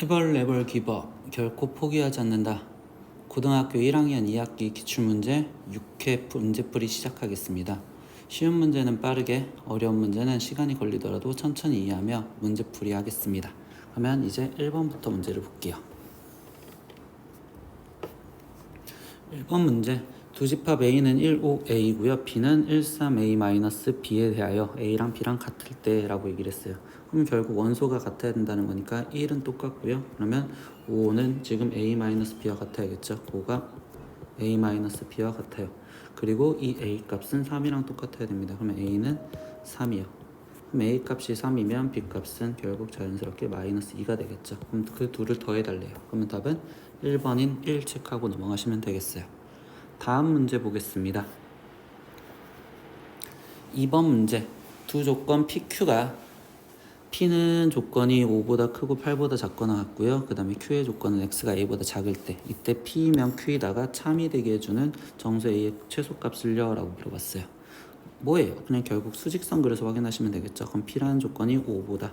에벌 기버 결코 포기하지 않는다. 고등학교 1학년 2학기 기출문제 6회 문제풀이 시작하겠습니다. 쉬운 문제는 빠르게, 어려운 문제는 시간이 걸리더라도 천천히 이해하며 문제풀이 하겠습니다. 그러면 이제 1번부터 문제를 볼게요. 1번 문제, 두 집합 A는 1, 5, A고요. B는 1, 3, A-B에 대하여 A랑 B랑 같을 때 라고 얘기를 했어요. 그럼 결국 원소가 같아야 된다는 거니까 1은 똑같고요. 그러면 5는 지금 A-B와 같아야겠죠. 5가 A-B와 같아요. 그리고 이 A 값은 3이랑 똑같아야 됩니다. 그러면 A는 3이요. 그럼 A 값이 3이면 B 값은 결국 자연스럽게 마이너스 2가 되겠죠. 그럼 그 둘을 더해달래요. 그러면 답은 1번인 1 체크하고 넘어가시면 되겠어요. 다음 문제 보겠습니다. 2번 문제, 두 조건 PQ가 P는 조건이 5보다 크고 8보다 작거나 같고요. 그 다음에 Q의 조건은 X가 A보다 작을 때, 이때 P면 Q이다가 참이 되게 해주는 정수 A의 최소값을요 라고 물어봤어요. 뭐예요? 그냥 결국 수직선 그려서 확인하시면 되겠죠. 그럼 P라는 조건이 5보다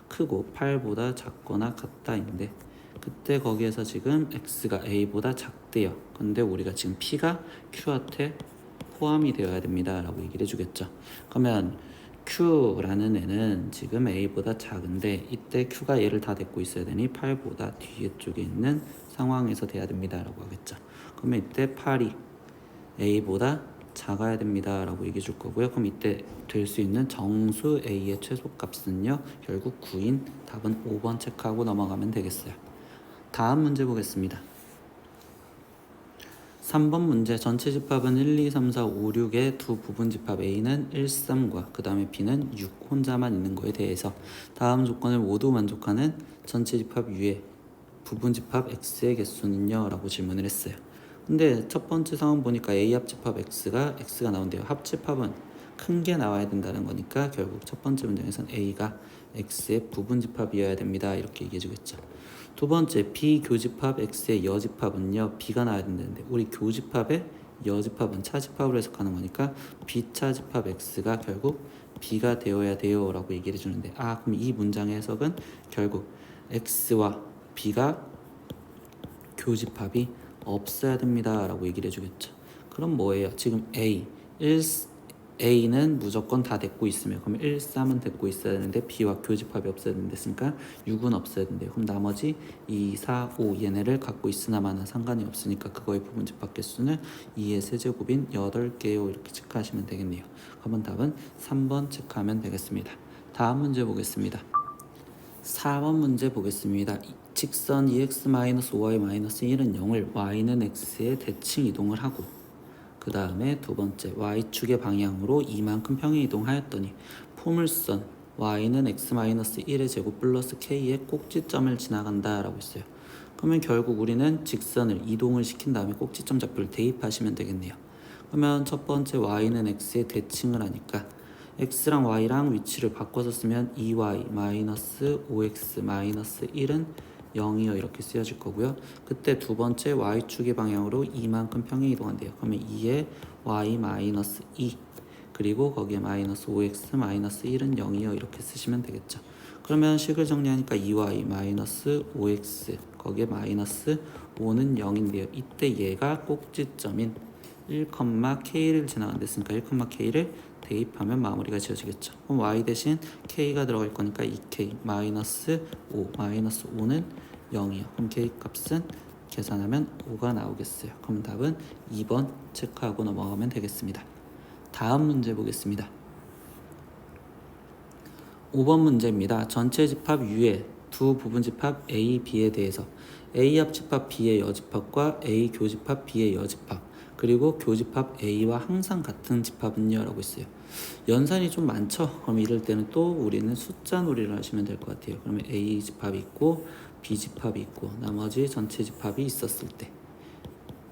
크고 8보다 작거나 같다인데, 그때 거기에서 지금 X가 A보다 작대요. 근데 우리가 지금 P가 Q한테 포함이 되어야 됩니다 라고 얘기를 해주겠죠. 그러면 Q라는 애는 지금 A보다 작은데, 이때 Q가 얘를 다 데리고 있어야 되니 8보다 뒤에 쪽에 있는 상황에서 돼야 됩니다 라고 하겠죠. 그러면 이때 8이 A보다 작아야 됩니다 라고 얘기해 줄 거고요. 그럼 이때 될 수 있는 정수 A의 최소값은요, 결국 9인 답은 5번 체크하고 넘어가면 되겠어요. 다음 문제 보겠습니다. 3번 문제, 전체 집합은 1, 2, 3, 4, 5, 6의 두 부분 집합 A는 1, 3과 그 다음에 B는 6 혼자만 있는 거에 대해서 다음 조건을 모두 만족하는 전체 집합 U의 부분 집합 X의 개수는요? 라고 질문을 했어요. 근데 첫 번째 상황 보니까 A 합집합 X가 나온대요. 합집합은 큰 게 나와야 된다는 거니까 결국 첫 번째 문장에서는 A가 X의 부분 집합이어야 됩니다 이렇게 얘기해 주겠죠. 두 번째, B 교집합 X의 여집합은요, B가 나와야 된다는데, 우리 교집합의 여집합은 차집합으로 해석하는 거니까 B 차집합 X가 결국 B가 되어야 돼요 라고 얘기를 해주는데, 그럼 이 문장의 해석은 결국 X와 B가 교집합이 없어야 됩니다 라고 얘기를 해주겠죠. 그럼 뭐예요? 지금 A는 무조건 다 데리고 있으면, 그럼 1, 3은 데리고 있어야 되는데 B와 교집합이 없어야 된댔으니까 6은 없어야 된대요. 그럼 나머지 2, 4, 5 얘네를 갖고 있으나마나 상관이 없으니까 그거의 부분 집합 개수는 2의 세제곱인 8개요 이렇게 체크하시면 되겠네요. 그러면 답은 3번 체크하면 되겠습니다. 다음 문제 보겠습니다. 4번 문제 보겠습니다. 직선 2x-5y-1은 0을 y는 x에 대칭 이동을 하고, 그 다음에 두 번째, y축의 방향으로 이만큼 평행 이동하였더니 포물선 y는 x-1의 제곱 플러스 k의 꼭지점을 지나간다 라고 했어요. 그러면 결국 우리는 직선을 이동을 시킨 다음에 꼭지점 좌표를 대입하시면 되겠네요. 그러면 첫 번째 y는 x에 대칭을 하니까 x랑 y랑 위치를 바꿔서 쓰면 2y-5x-1은 0이요 이렇게 쓰여질 거고요. 그때 두 번째 y축의 방향으로 이만큼 평행 이동한대요. 그러면 2에 y-2 그리고 거기에 마이너스 5x-1은 0이요 이렇게 쓰시면 되겠죠. 그러면 식을 정리하니까 2y-5x 거기에 마이너스 5는 0인데요. 이때 얘가 꼭지점인 1,k를 지나간댔으니까 1,k를 대입하면 마무리가 지어지겠죠. 그럼 y 대신 k가 들어갈 거니까 2k 마이너스 5 마이너스 5는 0이요. 그럼 k 값은 계산하면 5가 나오겠어요. 그럼 답은 2번 체크하고 넘어가면 되겠습니다. 다음 문제 보겠습니다. 5번 문제입니다. 전체 집합 U의 두 부분 집합 A, B에 대해서 A 합집합 B의 여집합과 A 교집합 B의 여집합 그리고 교집합 A와 항상 같은 집합은요 라고 있어요. 연산이 좀 많죠? 그럼 이럴 때는 또 우리는 숫자 놀이를 하시면 될 것 같아요. 그러면 A 집합이 있고 B 집합이 있고 나머지 전체 집합이 있었을 때,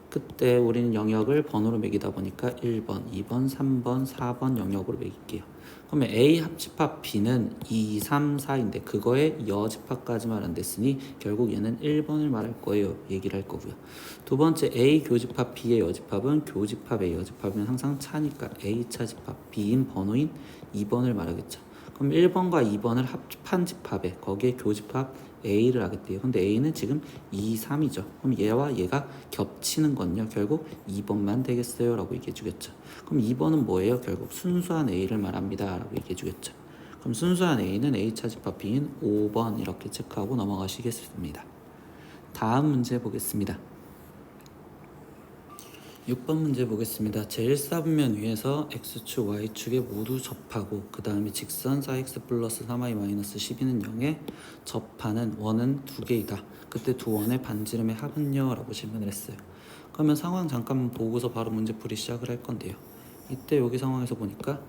그때 우리는 영역을 번호로 매기다 보니까 1번, 2번, 3번, 4번 영역으로 매길게요. 그러면 A 합집합 B는 2, 3, 4인데 그거의 여집합까지만 안 됐으니 결국 얘는 1번을 말할 거예요. 얘기를 할 거고요. 두 번째, A 교집합 B의 여집합은 교집합의 여집합이면 항상 차니까 A 차집합 B인 번호인 2번을 말하겠죠. 그럼 1번과 2번을 합한 집합에 거기에 교집합 A를 하겠대요. 근데 A는 지금 2, 3이죠. 그럼 얘와 얘가 겹치는 건요. 결국 2번만 되겠어요. 라고 얘기해 주겠죠. 그럼 2번은 뭐예요? 결국 순수한 A를 말합니다. 라고 얘기해 주겠죠. 그럼 순수한 A는 A 차집합 B인 5번 이렇게 체크하고 넘어가시겠습니다. 다음 문제 보겠습니다. 6번 문제 보겠습니다. 제1사분면 위에서 X축, Y축에 모두 접하고 그 다음에 직선 4X 플러스 3Y 마이너스 12는 0에 접하는 원은 두 개이다. 그때 두 원의 반지름의 합은요? 라고 질문을 했어요. 그러면 상황 잠깐 보고서 바로 문제풀이 시작을 할 건데요. 이때 여기 상황에서 보니까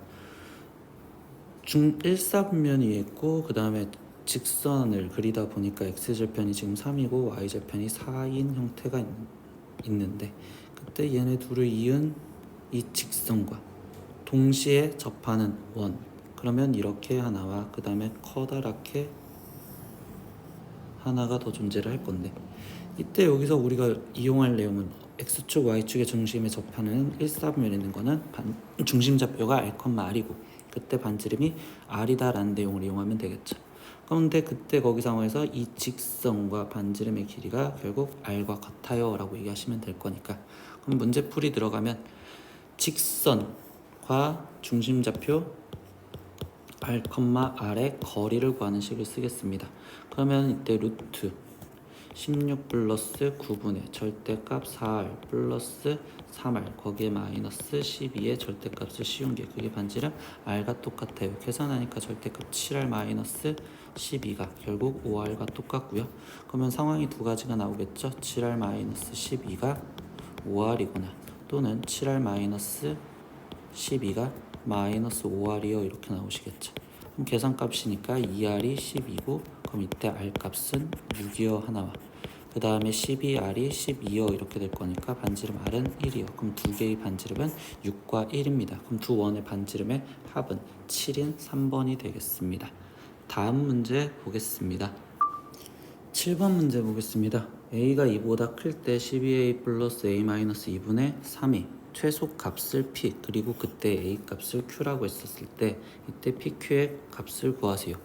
1사분면이 있고 그 다음에 직선을 그리다 보니까 X절편이 지금 3이고 Y절편이 4인 형태가 있는데 그때 얘네 둘을 이은 이 직선과 동시에 접하는 원, 그러면 이렇게 하나와 그 다음에 커다랗게 하나가 더 존재를 할 건데 이때 여기서 우리가 이용할 내용은 X축, Y축의 중심에 접하는 1사분면에 있는 거는 중심좌표가 R,R이고 그때 반지름이 R이다 라는 내용을 이용하면 되겠죠. 그런데 그때 거기 상황에서 이 직선과 반지름의 길이가 결국 R과 같아요 라고 얘기하시면 될 거니까 그럼 문제풀이 들어가면 직선과 중심좌표 R, R의 거리를 구하는 식을 쓰겠습니다. 그러면 이때 루트 16 플러스 9분의 절대값 4R 플러스 3R 거기에 마이너스 12의 절대값을 씌운 게 그게 반지름 R과 똑같아요. 계산하니까 절대값 7R 마이너스 12가 결국 5R과 똑같고요. 그러면 상황이 두 가지가 나오겠죠. 7R 마이너스 12가 5R이구나 또는 7R 마이너스 12가 마이너스 5R이요 이렇게 나오시겠죠. 그럼 계산값이니까 2R이 12고 그럼 이때 R값은 6이요 하나와 그 다음에 12R이 12요 이렇게 될 거니까 반지름 R은 1이요. 그럼 두 개의 반지름은 6과 1입니다. 그럼 두 원의 반지름의 합은 7인 3번이 되겠습니다. 다음 문제 보겠습니다. 7번 문제 보겠습니다. A가 2보다 클 때 12A 플러스 A 마이너스 2분의 3이 최소 값을 P 그리고 그때 A 값을 Q라고 했었을 때 이때 PQ의 값을 구하세요.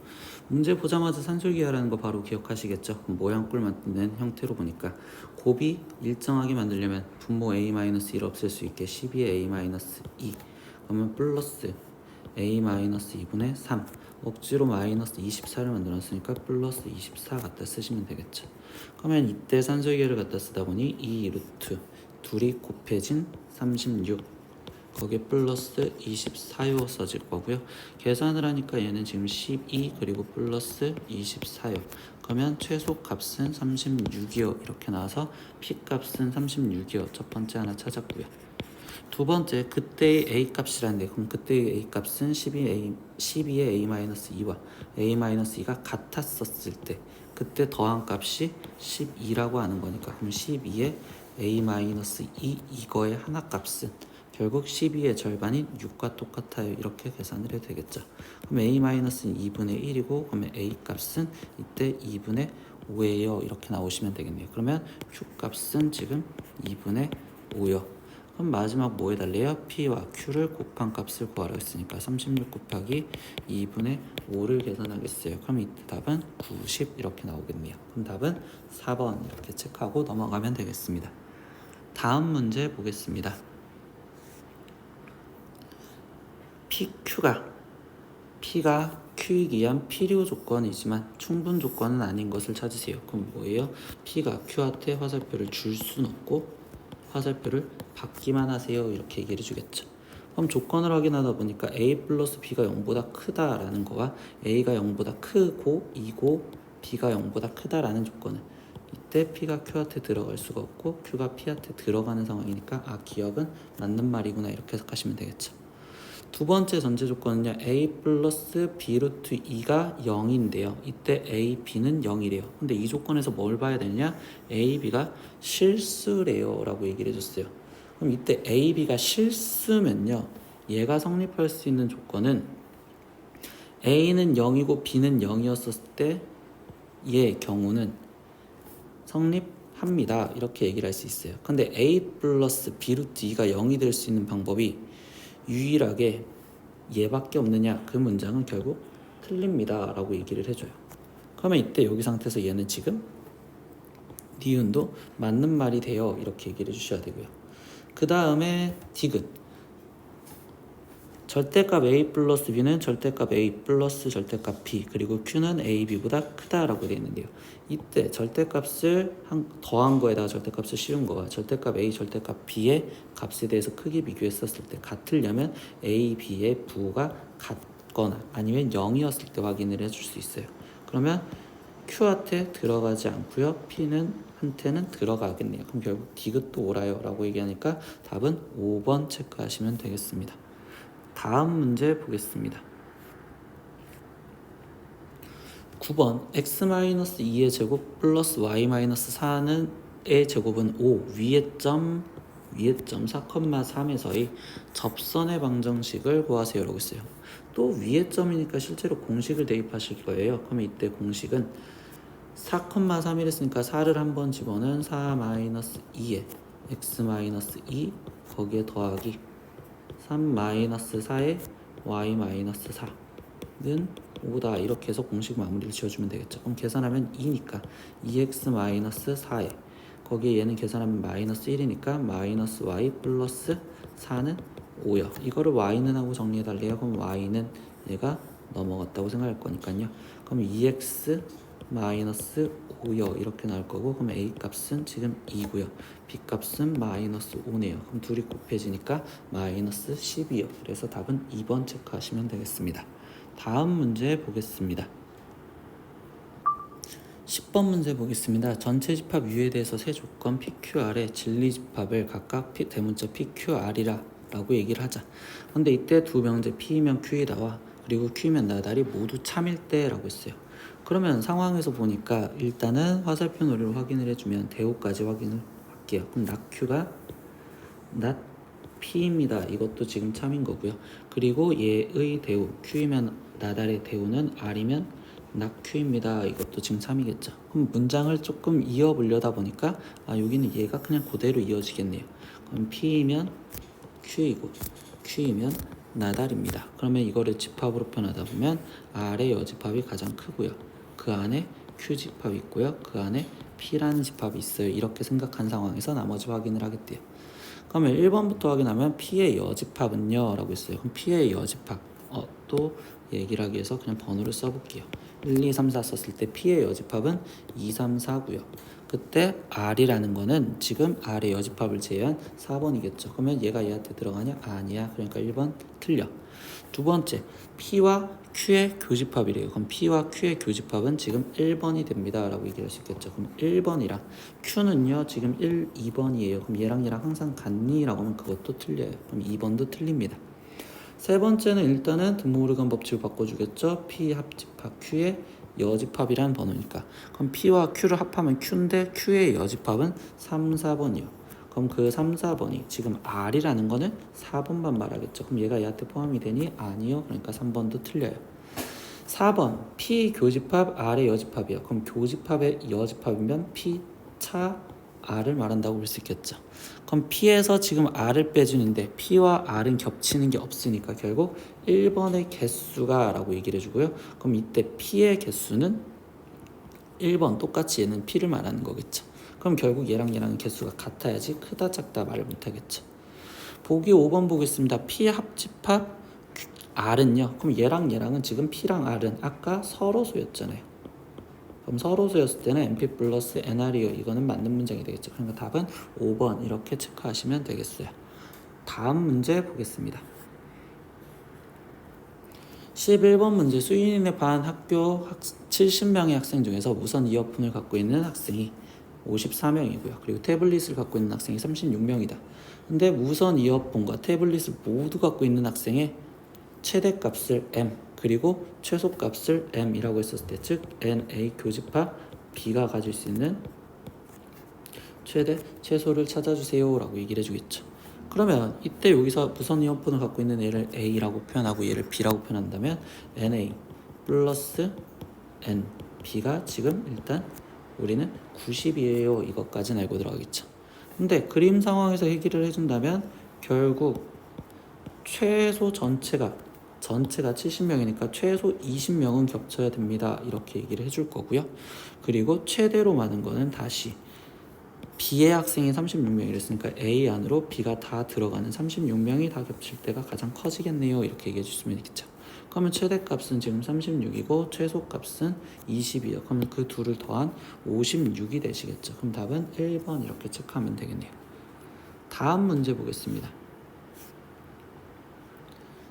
문제 보자마자 산술기하라는 거 바로 기억하시겠죠? 모양 꼴 만드는 형태로 보니까 곱이 일정하게 만들려면 분모 A-1을 없앨 수 있게 12의 A-2 그러면 플러스 A-2분의 3 억지로 마이너스 24를 만들었으니까 플러스 24 갖다 쓰시면 되겠죠. 그러면 이때 산술기를 갖다 쓰다 보니 이 루트 둘이 곱해진 36 거기에 플러스 24요 써질 거고요. 계산을 하니까 얘는 지금 12 그리고 플러스 24요. 그러면 최소 값은 36이요 이렇게 나와서 P 값은 36이요. 첫 번째 하나 찾았고요. 두 번째 그때의 A 값이라는데 그럼 그때의 A 값은 12의 A-2와 A-2가 같았었을 때 그때 더한 값이 12라고 하는 거니까 그럼 12의 A-2 이거의 하나 값은 결국 12의 절반인 6과 똑같아요. 이렇게 계산을 해도 되겠죠. 그럼 A-는 2분의 1이고 그러면 A 값은 이때 2분의 5예요. 이렇게 나오시면 되겠네요. 그러면 Q 값은 지금 2분의 5요. 그럼 마지막 뭐 해달래요? P와 Q를 곱한 값을 구하라고 했으니까 36 곱하기 2분의 5를 계산하겠어요. 그럼 이때 답은 90 이렇게 나오겠네요. 그럼 답은 4번 이렇게 체크하고 넘어가면 되겠습니다. 다음 문제 보겠습니다. P가 Q이기 위한 필요 조건이지만 충분 조건은 아닌 것을 찾으세요. 그럼 뭐예요? P가 Q한테 화살표를 줄 수는 없고 화살표를 받기만 하세요. 이렇게 얘기를 해주겠죠. 그럼 조건을 확인하다 보니까 A 플러스 B가 0보다 크다라는 거와 A가 0보다 크고 2고 B가 0보다 크다라는 조건은 이때 P가 Q한테 들어갈 수가 없고 Q가 P한테 들어가는 상황이니까 기억은 맞는 말이구나 이렇게 해석하시면 되겠죠. 두 번째 전제 조건은요. A 플러스 B 루트 2가 0인데요. 이때 A, B는 0이래요. 근데 이 조건에서 뭘 봐야 되냐? A, B가 실수래요 라고 얘기를 해줬어요. 그럼 이때 A, B가 실수면요. 얘가 성립할 수 있는 조건은 A는 0이고 B는 0이었을 때 얘의 경우는 성립합니다. 이렇게 얘기를 할 수 있어요. 근데 A 플러스 B 루트 2가 0이 될 수 있는 방법이 유일하게 얘밖에 없느냐? 그 문장은 결국 틀립니다 라고 얘기를 해줘요. 그러면 이때 여기 상태에서 얘는 지금 니은도 맞는 말이 돼요. 이렇게 얘기를 해주셔야 되고요. 그 다음에 디귿. 절대값 A 플러스 B는 절대값 A 플러스 절대값 B, 그리고 Q는 A, B보다 크다라고 되어 있는데요. 이때 절대값을 더한 거에다가 절대값을 씌운 거와 절대값 A, 절대값 B의 값에 대해서 크기 비교했었을 때 같으려면 A, B의 부호가 같거나 아니면 0이었을 때 확인을 해줄 수 있어요. 그러면 Q한테 들어가지 않고요. P는 한테는 들어가겠네요. 그럼 결국 디귿도 옳아요 라고 얘기하니까 답은 5번 체크하시면 되겠습니다. 다음 문제 보겠습니다. 9번 x-2의 제곱 플러스 y-4는 의 제곱은 5 위의 점 4,3에서의 접선의 방정식을 구하세요 라고 했어요. 또 위의 점이니까 실제로 공식을 대입하실 거예요. 그러면 이때 공식은 4,3을 했으니까 4를 한번 집어넣은 4-2에 x-2 거기에 더하기 3-4에 y-4는 5다. 이렇게 해서 공식 마무리를 지어주면 되겠죠. 그럼 계산하면 2니까 2x-4에 거기에 얘는 계산하면 마이너스 1이니까 마이너스 y 플러스 4는 5요. 이거를 y는 하고 정리해달래요. 그럼 y는 얘가 넘어갔다고 생각할 거니까요. 그럼 2x 마이너스 5요. 이렇게 나올 거고, 그럼 a 값은 지금 2고요. b 값은 마이너스 5네요. 그럼 둘이 곱해지니까 마이너스 10이요. 그래서 답은 2번 체크하시면 되겠습니다. 다음 문제 보겠습니다. 10번 문제 보겠습니다. 전체 집합 U에 대해서 세 조건 PQR의 진리 집합을 각각 대문자 PQR이라 라고 얘기를 하자. 근데 이때 두 명제 P이면 Q이다와 그리고 Q이면 나달이 모두 참일 때라고 했어요. 그러면 상황에서 보니까 일단은 화살표 놀이를 확인을 해주면 대우까지 확인을 할게요. 그럼 낙Q가 낙 P입니다. 이것도 지금 참인 거고요. 그리고 얘의 대우 Q이면 나달의 대우는 R이면 낙Q입니다. 이것도 지금 참이겠죠. 그럼 문장을 조금 이어보려다 보니까 여기는 얘가 그냥 그대로 이어지겠네요. 그럼 P이면 Q이고 Q이면 나달입니다. 그러면 이거를 집합으로 표현하다 보면 R의 여집합이 가장 크고요. 그 안에 Q 집합이 있고요. 그 안에 P라는 집합이 있어요. 이렇게 생각한 상황에서 나머지 확인을 하겠대요. 그러면 1번부터 확인하면 P의 여집합은요 라고 했어요. 그럼 P의 여집합 또 얘기를 하기 위해서 그냥 번호를 써볼게요. 1, 2, 3, 4 썼을 때 P의 여집합은 2, 3, 4고요. 그때 R이라는 거는 지금 R의 여집합을 제외한 4번이겠죠. 그러면 얘가 얘한테 들어가냐? 아니야. 그러니까 1번 틀려. 두 번째, P와 Q의 교집합이래요. 그럼 P와 Q의 교집합은 지금 1번이 됩니다 라고 얘기할 수 있겠죠. 그럼 1번이랑 Q는요 지금 1, 2번이에요. 그럼 얘랑 항상 같니? 라고 하면 그것도 틀려요. 그럼 2번도 틀립니다. 세 번째는 일단은 드모르간 법칙을 바꿔주겠죠. P 합집합 Q의 여집합이라는 번호니까. 그럼 P와 Q를 합하면 Q인데 Q의 여집합은 3, 4번이요. 그럼 그 3, 4번이 지금 R이라는 거는 4번만 말하겠죠. 그럼 얘가 얘한테 포함이 되니? 아니요. 그러니까 3번도 틀려요. 4번 P 교집합 R의 여집합이요. 그럼 교집합의 여집합이면 P 차 R을 말한다고 볼 수 있겠죠. 그럼 P에서 지금 R을 빼주는데 P와 R은 겹치는 게 없으니까 결국 1번의 개수가 라고 얘기를 해주고요. 그럼 이때 P의 개수는 1번 똑같이 얘는 P를 말하는 거겠죠. 그럼 결국 얘랑 개수가 같아야지 크다 작다 말을 못하겠죠. 보기 5번 보겠습니다. P 합집합 R은요. 그럼 얘랑은 지금 P랑 R은 아까 서로수였잖아요. 그럼 서로수였을 때는 NP 플러스 NR이요. 이거는 맞는 문장이 되겠죠. 그러니까 답은 5번 이렇게 체크하시면 되겠어요. 다음 문제 보겠습니다. 11번 문제 수인의 반 학교 70명의 학생 중에서 무선 이어폰을 갖고 있는 학생이 54명이고요. 그리고 태블릿을 갖고 있는 학생이 36명이다. 근데 무선 이어폰과 태블릿을 모두 갖고 있는 학생의 최대값을 M 그리고 최소값을 M이라고 했었을 때 즉 NA 교집합 B가 가질 수 있는 최소를 찾아주세요 라고 얘기를 해주겠죠. 그러면 이때 여기서 무선 이어폰을 갖고 있는 얘를 A라고 표현하고 얘를 B라고 표현한다면 NA 플러스 N B가 지금 일단 우리는 90이에요. 이것까지는 알고 들어가겠죠. 근데 그림 상황에서 얘기를 해준다면 결국 최소 전체가 전체가 70명이니까 최소 20명은 겹쳐야 됩니다. 이렇게 얘기를 해줄 거고요. 그리고 최대로 많은 거는 다시 B의 학생이 36명 이랬으니까 A 안으로 B가 다 들어가는 36명이 다 겹칠 때가 가장 커지겠네요. 이렇게 얘기해 주시면 되겠죠. 그러면 최대값은 지금 36이고 최소값은 20이에요. 그러면 그 둘을 더한 56이 되시겠죠. 그럼 답은 1번 이렇게 체크하면 되겠네요. 다음 문제 보겠습니다.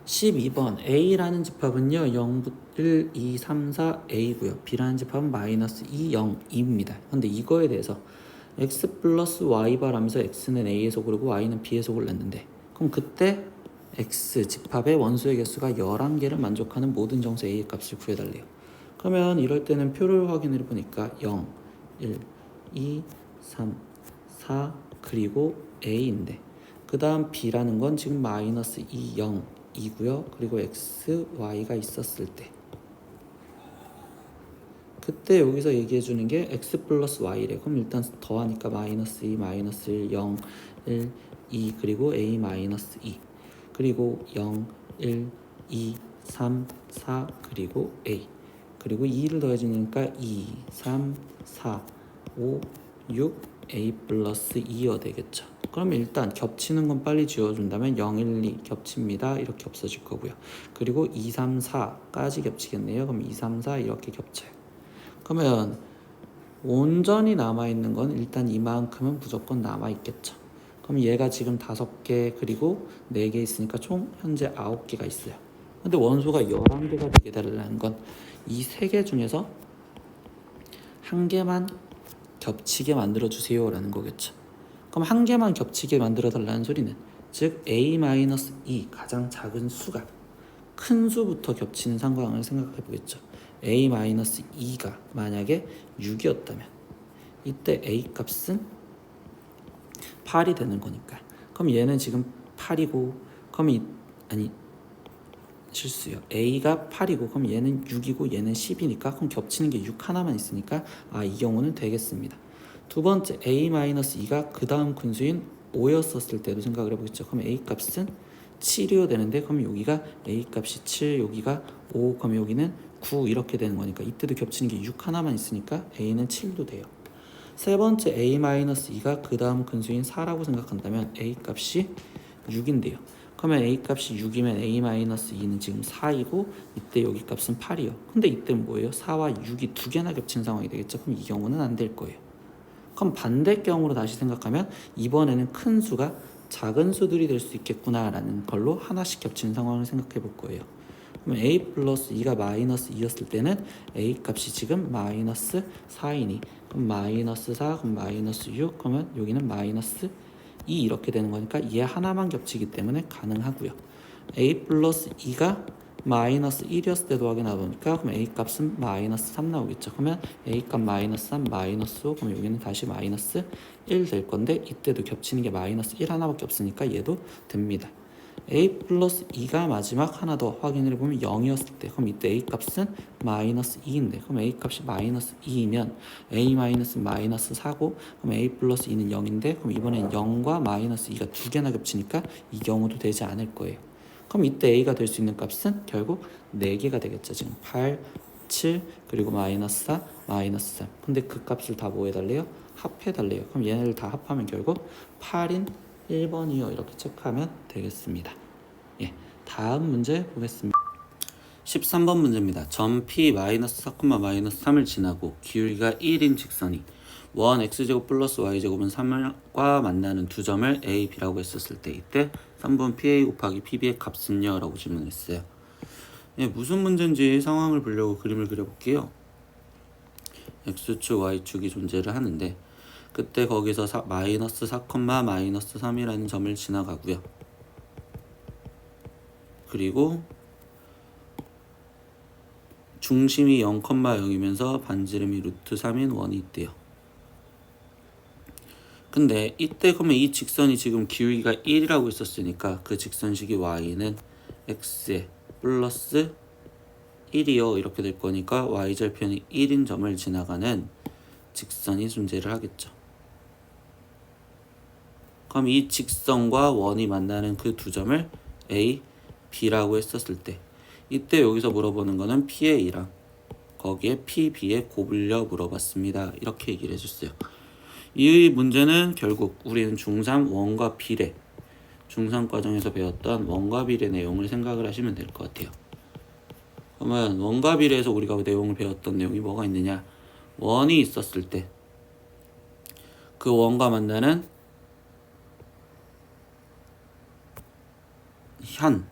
12번 A라는 집합은요 0, 1, 2, 3, 4 A고요. B라는 집합은 마이너스 2, 0, 2입니다. 근데 이거에 대해서 x 플러스 y바 라면서 x는 a의 속으로고 y는 b의 속을 냈는데 그럼 그때 x 집합의 원소의 개수가 11개를 만족하는 모든 정수 a의 값을 구해달래요. 그러면 이럴 때는 표를 확인해 보니까 0, 1, 2, 3, 4 그리고 a인데 그 다음 b라는 건 지금 마이너스 2, 0, 2고요. 그리고 x, y가 있었을 때 그때 여기서 얘기해 주는 게 x 플러스 y래. 그럼 일단 더하니까 마이너스 2, 마이너스 1, 0, 1, 2 그리고 a 마이너스 2 그리고 0, 1, 2, 3, 4 그리고 a 그리고 2를 더해 주니까 2, 3, 4, 5, 6 a 플러스 2여 되겠죠. 그럼 일단 겹치는 건 빨리 지워준다면 0, 1, 2 겹칩니다. 이렇게 없어질 거고요. 그리고 2, 3, 4까지 겹치겠네요. 그럼 2, 3, 4 이렇게 겹쳐요. 그러면 온전히 남아있는 건 일단 이만큼은 무조건 남아있겠죠. 그럼 얘가 지금 5개 그리고 4개 있으니까 총 현재 9개가 있어요. 근데 원소가 11개가 되게 달라는 건 이 3개 중에서 한 개만 겹치게 만들어주세요 라는 거겠죠. 그럼 한 개만 겹치게 만들어 달라는 소리는 즉 A-2 가장 작은 수가 큰 수부터 겹치는 상황을 생각해 보겠죠. A-2가 만약에 6이었다면 이때 A 값은 8이 되는 거니까 그럼 얘는 지금 8이고 그럼 실수요. A가 8이고 그럼 얘는 6이고 얘는 10이니까 그럼 겹치는 게 6 하나만 있으니까 이 경우는 되겠습니다. 두 번째 A-2가 그 다음 근수인 5였었을 때도 생각을 해보겠죠. 그럼 A 값은 7이어야 되는데 그럼 여기가 A 값이 7 여기가 5 그럼 여기는 9 이렇게 되는 거니까 이때도 겹치는 게 6 하나만 있으니까 A는 7도 돼요. 세 번째 A-2가 그 다음 근수인 4라고 생각한다면 A 값이 6인데요. 그러면 A 값이 6이면 A-2는 지금 4이고 이때 여기 값은 8이요. 근데 이때 뭐예요? 4와 6이 두 개나 겹친 상황이 되겠죠. 그럼 이 경우는 안 될 거예요. 그럼 반대경우로 다시 생각하면 이번에는 큰 수가 작은 수들이 될 수 있겠구나 라는 걸로 하나씩 겹치는 상황을 생각해 볼 거예요. 그러면 A 플러스 2가 마이너스 2였을 때는 A 값이 지금 마이너스 4이니 그럼 마이너스 4 그럼 마이너스 6 그러면 여기는 마이너스 2 이렇게 되는 거니까 얘 하나만 겹치기 때문에 가능하고요. A 플러스 2가 마이너스 1이었을 때도 확인해 보니까 그럼 A 값은 마이너스 3 나오겠죠. 그러면 A 값 마이너스 3 마이너스 5 그럼 여기는 다시 마이너스 1 될 건데 이때도 겹치는 게 마이너스 1 하나밖에 없으니까 얘도 됩니다. A 플러스 2가 마지막 하나 더 확인을 해보면 0이었을 때 그럼 이때 A 값은 마이너스 2인데 그럼 A 값이 마이너스 2이면 A 마이너스 마이너스 4고 그럼 A 플러스 2는 0인데 그럼 이번엔 0과 마이너스 2가 두 개나 겹치니까 이 경우도 되지 않을 거예요. 그럼 이때 A가 될 수 있는 값은 결국 4개가 되겠죠. 지금 8, 7 그리고 마이너스 4, 마이너스 3 근데 그 값을 다 뭐 해달래요? 합해달래요. 그럼 얘네를 다 합하면 결국 8인 1번이요 이렇게 체크하면 되겠습니다. 예, 다음 문제 보겠습니다. 13번 문제입니다. 점 P 마이너스 4, 마이너스 3을 지나고 기울기가 1인 직선이 원 x제곱 플러스 y제곱은 3과 만나는 두 점을 a, b라고 했었을 때 이때 3번 pa 곱하기 pb의 값은요? 라고 질문했어요. 예, 무슨 문제인지 상황을 보려고 그림을 그려볼게요. x축, y축이 존재를 하는데 그때 거기서 마이너스 4, 마이너스 3이라는 점을 지나가고요. 그리고 중심이 0,0이면서 반지름이 루트 3인 원이 있대요. 근데 이때 그러면 이 직선이 지금 기울기가 1이라고 있었으니까 그 직선식이 y는 x에 플러스 1이요 이렇게 될 거니까 y절편이 1인 점을 지나가는 직선이 존재를 하겠죠. 그럼 이 직선과 원이 만나는 그 두 점을 A, B라고 했었을 때 이때 여기서 물어보는 거는 PA랑 거기에 PB에 곱을려 물어봤습니다. 이렇게 얘기를 해줬어요. 이 문제는 결국 우리는 중3 원과 비례, 중3 과정에서 배웠던 원과 비례 내용을 생각을 하시면 될 것 같아요. 그러면 원과 비례에서 우리가 내용을 배웠던 내용이 뭐가 있느냐? 원이 있었을 때 그 원과 만나는 현,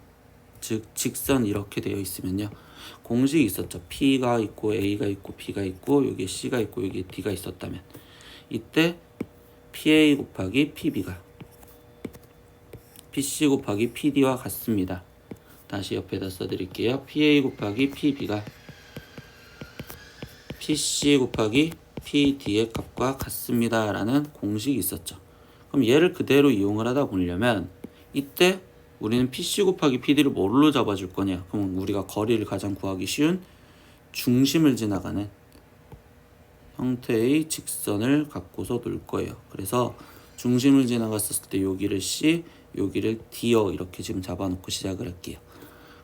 즉 직선 이렇게 되어 있으면요, 공식이 있었죠. P가 있고 A가 있고 B가 있고 여기에 C가 있고 여기에 D가 있었다면 이때 PA 곱하기 PB가 PC 곱하기 PD와 같습니다. 다시 옆에다 써드릴게요. PA 곱하기 PB가 PC 곱하기 PD의 값과 같습니다 라는 공식이 있었죠. 그럼 얘를 그대로 이용을 하다 보려면 이때 우리는 PC 곱하기 PD를 뭘로 잡아줄 거냐? 그럼 우리가 거리를 가장 구하기 쉬운 중심을 지나가는 형태의 직선을 갖고서 놀 거예요. 그래서 중심을 지나갔을 때 여기를 C, 여기를 D요 이렇게 지금 잡아놓고 시작을 할게요.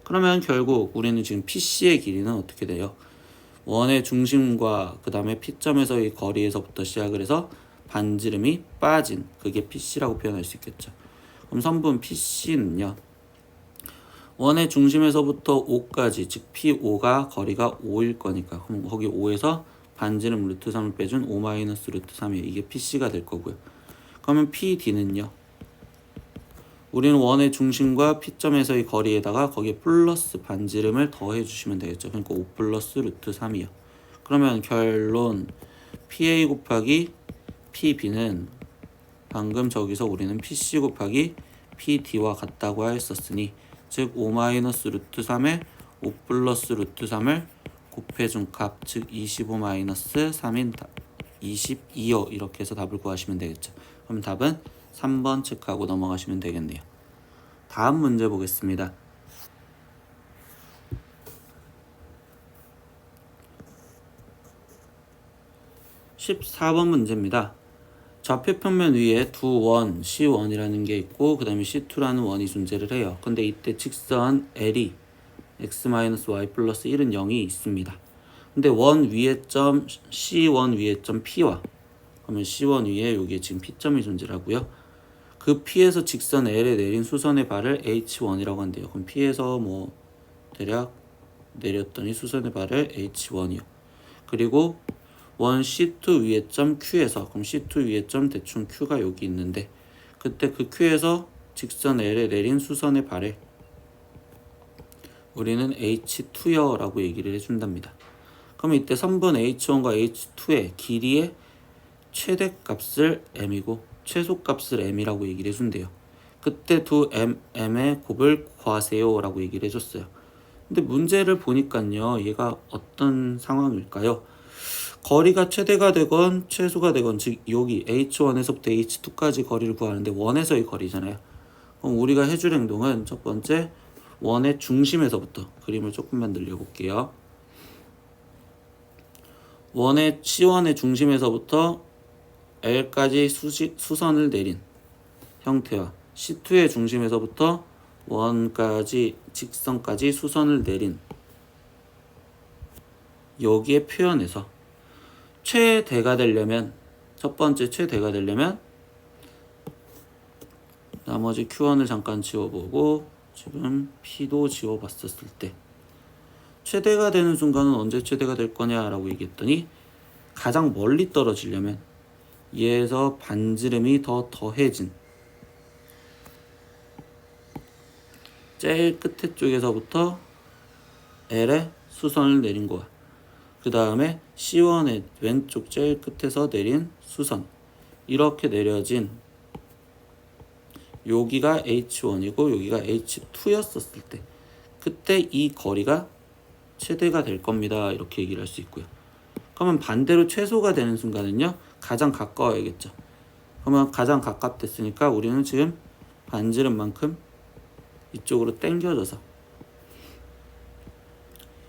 그러면 결국 우리는 지금 PC의 길이는 어떻게 돼요? 원의 중심과 그 다음에 P점에서의 거리에서부터 시작을 해서 반지름이 빠진 그게 PC라고 표현할 수 있겠죠. 그럼 선분 PC는요, 원의 중심에서부터 5까지, 즉 P5가 거리가 5일 거니까 그럼 거기 5에서 반지름 루트 3을 빼준 5 마이너스 루트 3이에요. 이게 PC가 될 거고요. 그러면 PD는요, 우리는 원의 중심과 P점에서의 거리에다가 거기에 플러스 반지름을 더해 주시면 되겠죠. 그러니까 5 플러스 루트 3이요. 그러면 결론 PA 곱하기 PB는 방금 저기서 우리는 PC 곱하기 PD와 같다고 하였었으니 즉 5 마이너스 루트 3에 5 플러스 루트 3을 곱해준 값, 즉 25 마이너스 3인 22요. 이렇게 해서 답을 구하시면 되겠죠. 그럼 답은 3번 체크하고 넘어가시면 되겠네요. 다음 문제 보겠습니다. 14번 문제입니다. 좌표 평면 위에 두 원, C1이라는 게 있고 그 다음에 C2라는 원이 존재를 해요. 근데 이때 직선 L이 x-y 플러스 1은 0이 있습니다. 근데 원 위에 점 C1 위에 점 P와 그러면 C1 위에 여기에 지금 P점이 존재하고요. 그 P에서 직선 L에 내린 수선의 발을 H1이라고 한대요. 그럼 P에서 뭐 대략 내렸더니 수선의 발을 H1이요. 그리고 원 C2 위에 점 Q에서 그럼 C2 위에 점 대충 Q가 여기 있는데 그때 그 Q에서 직선 L에 내린 수선의 발에 우리는 H2요 라고 얘기를 해준답니다. 그럼 이때 선분 H1과 H2의 길이의 최대값을 M이고 최소값을 M이라고 얘기를 해준대요. 그때 두 M의 곱을 구하세요 라고 얘기를 해줬어요. 근데 문제를 보니까요, 얘가 어떤 상황일까요? 거리가 최대가 되건 최소가 되건, 즉 여기 H1에서부터 H2까지 거리를 구하는데 원에서의 거리잖아요. 그럼 우리가 해줄 행동은 첫 번째 원의 중심에서부터 그림을 조금만 늘려볼게요. 원의 C1의 중심에서부터 L까지 수선을 내린 형태와 C2의 중심에서부터 원까지 직선까지 수선을 내린 여기에 표현해서 최대가 되려면, 첫 번째 최대가 되려면 나머지 Q1을 잠깐 지워보고 지금 P도 지워봤었을 때 최대가 되는 순간은 언제 최대가 될 거냐라고 얘기했더니 가장 멀리 떨어지려면 얘에서 반지름이 더 더해진 제일 끝에 쪽에서부터 L에 수선을 내린 거야. 그 다음에 C1의 왼쪽 제일 끝에서 내린 수선, 이렇게 내려진 여기가 H1이고 여기가 H2였었을 때 그때 이 거리가 최대가 될 겁니다. 이렇게 얘기를 할 수 있고요. 그러면 반대로 최소가 되는 순간은요, 가장 가까워야겠죠. 그러면 가장 가깝댔으니까 우리는 지금 반지름만큼 이쪽으로 당겨져서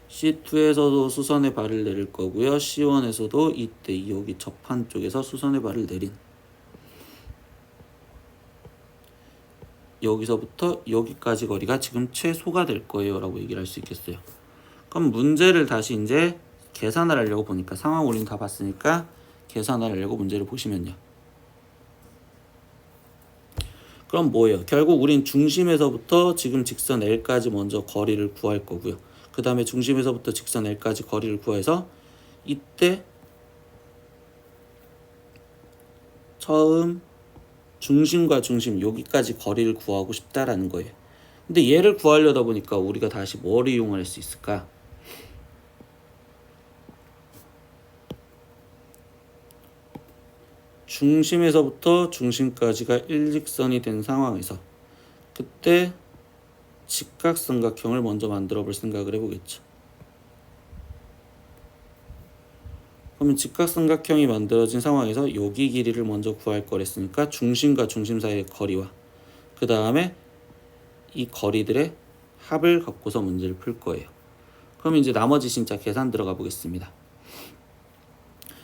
C2에서도 수선의 발을 내릴 거고요. C1에서도 이때 여기 접한 쪽에서 수선의 발을 내린 여기서부터 여기까지 거리가 지금 최소가 될 거예요 라고 얘기를 할 수 있겠어요. 그럼 문제를 다시 이제 계산을 하려고 보니까 상황 우린 다 봤으니까 계산을 하려고 문제를 보시면요. 그럼 뭐예요? 결국 우린 중심에서부터 지금 직선 L까지 먼저 거리를 구할 거고요. 그 다음에 중심에서부터 직선 L까지 거리를 구해서 이때 처음 중심과 중심 여기까지 거리를 구하고 싶다라는 거예요. 근데 얘를 구하려다 보니까 우리가 다시 뭘 이용할 수 있을까? 중심에서부터 중심까지가 일직선이 된 상황에서 그때 직각삼각형을 먼저 만들어 볼 생각을 해보겠죠. 그러면 직각삼각형이 만들어진 상황에서 여기 길이를 먼저 구할 거랬으니까 중심과 중심 사이의 거리와 그 다음에 이 거리들의 합을 갖고서 문제를 풀 거예요. 그럼 이제 나머지 진짜 계산 들어가 보겠습니다.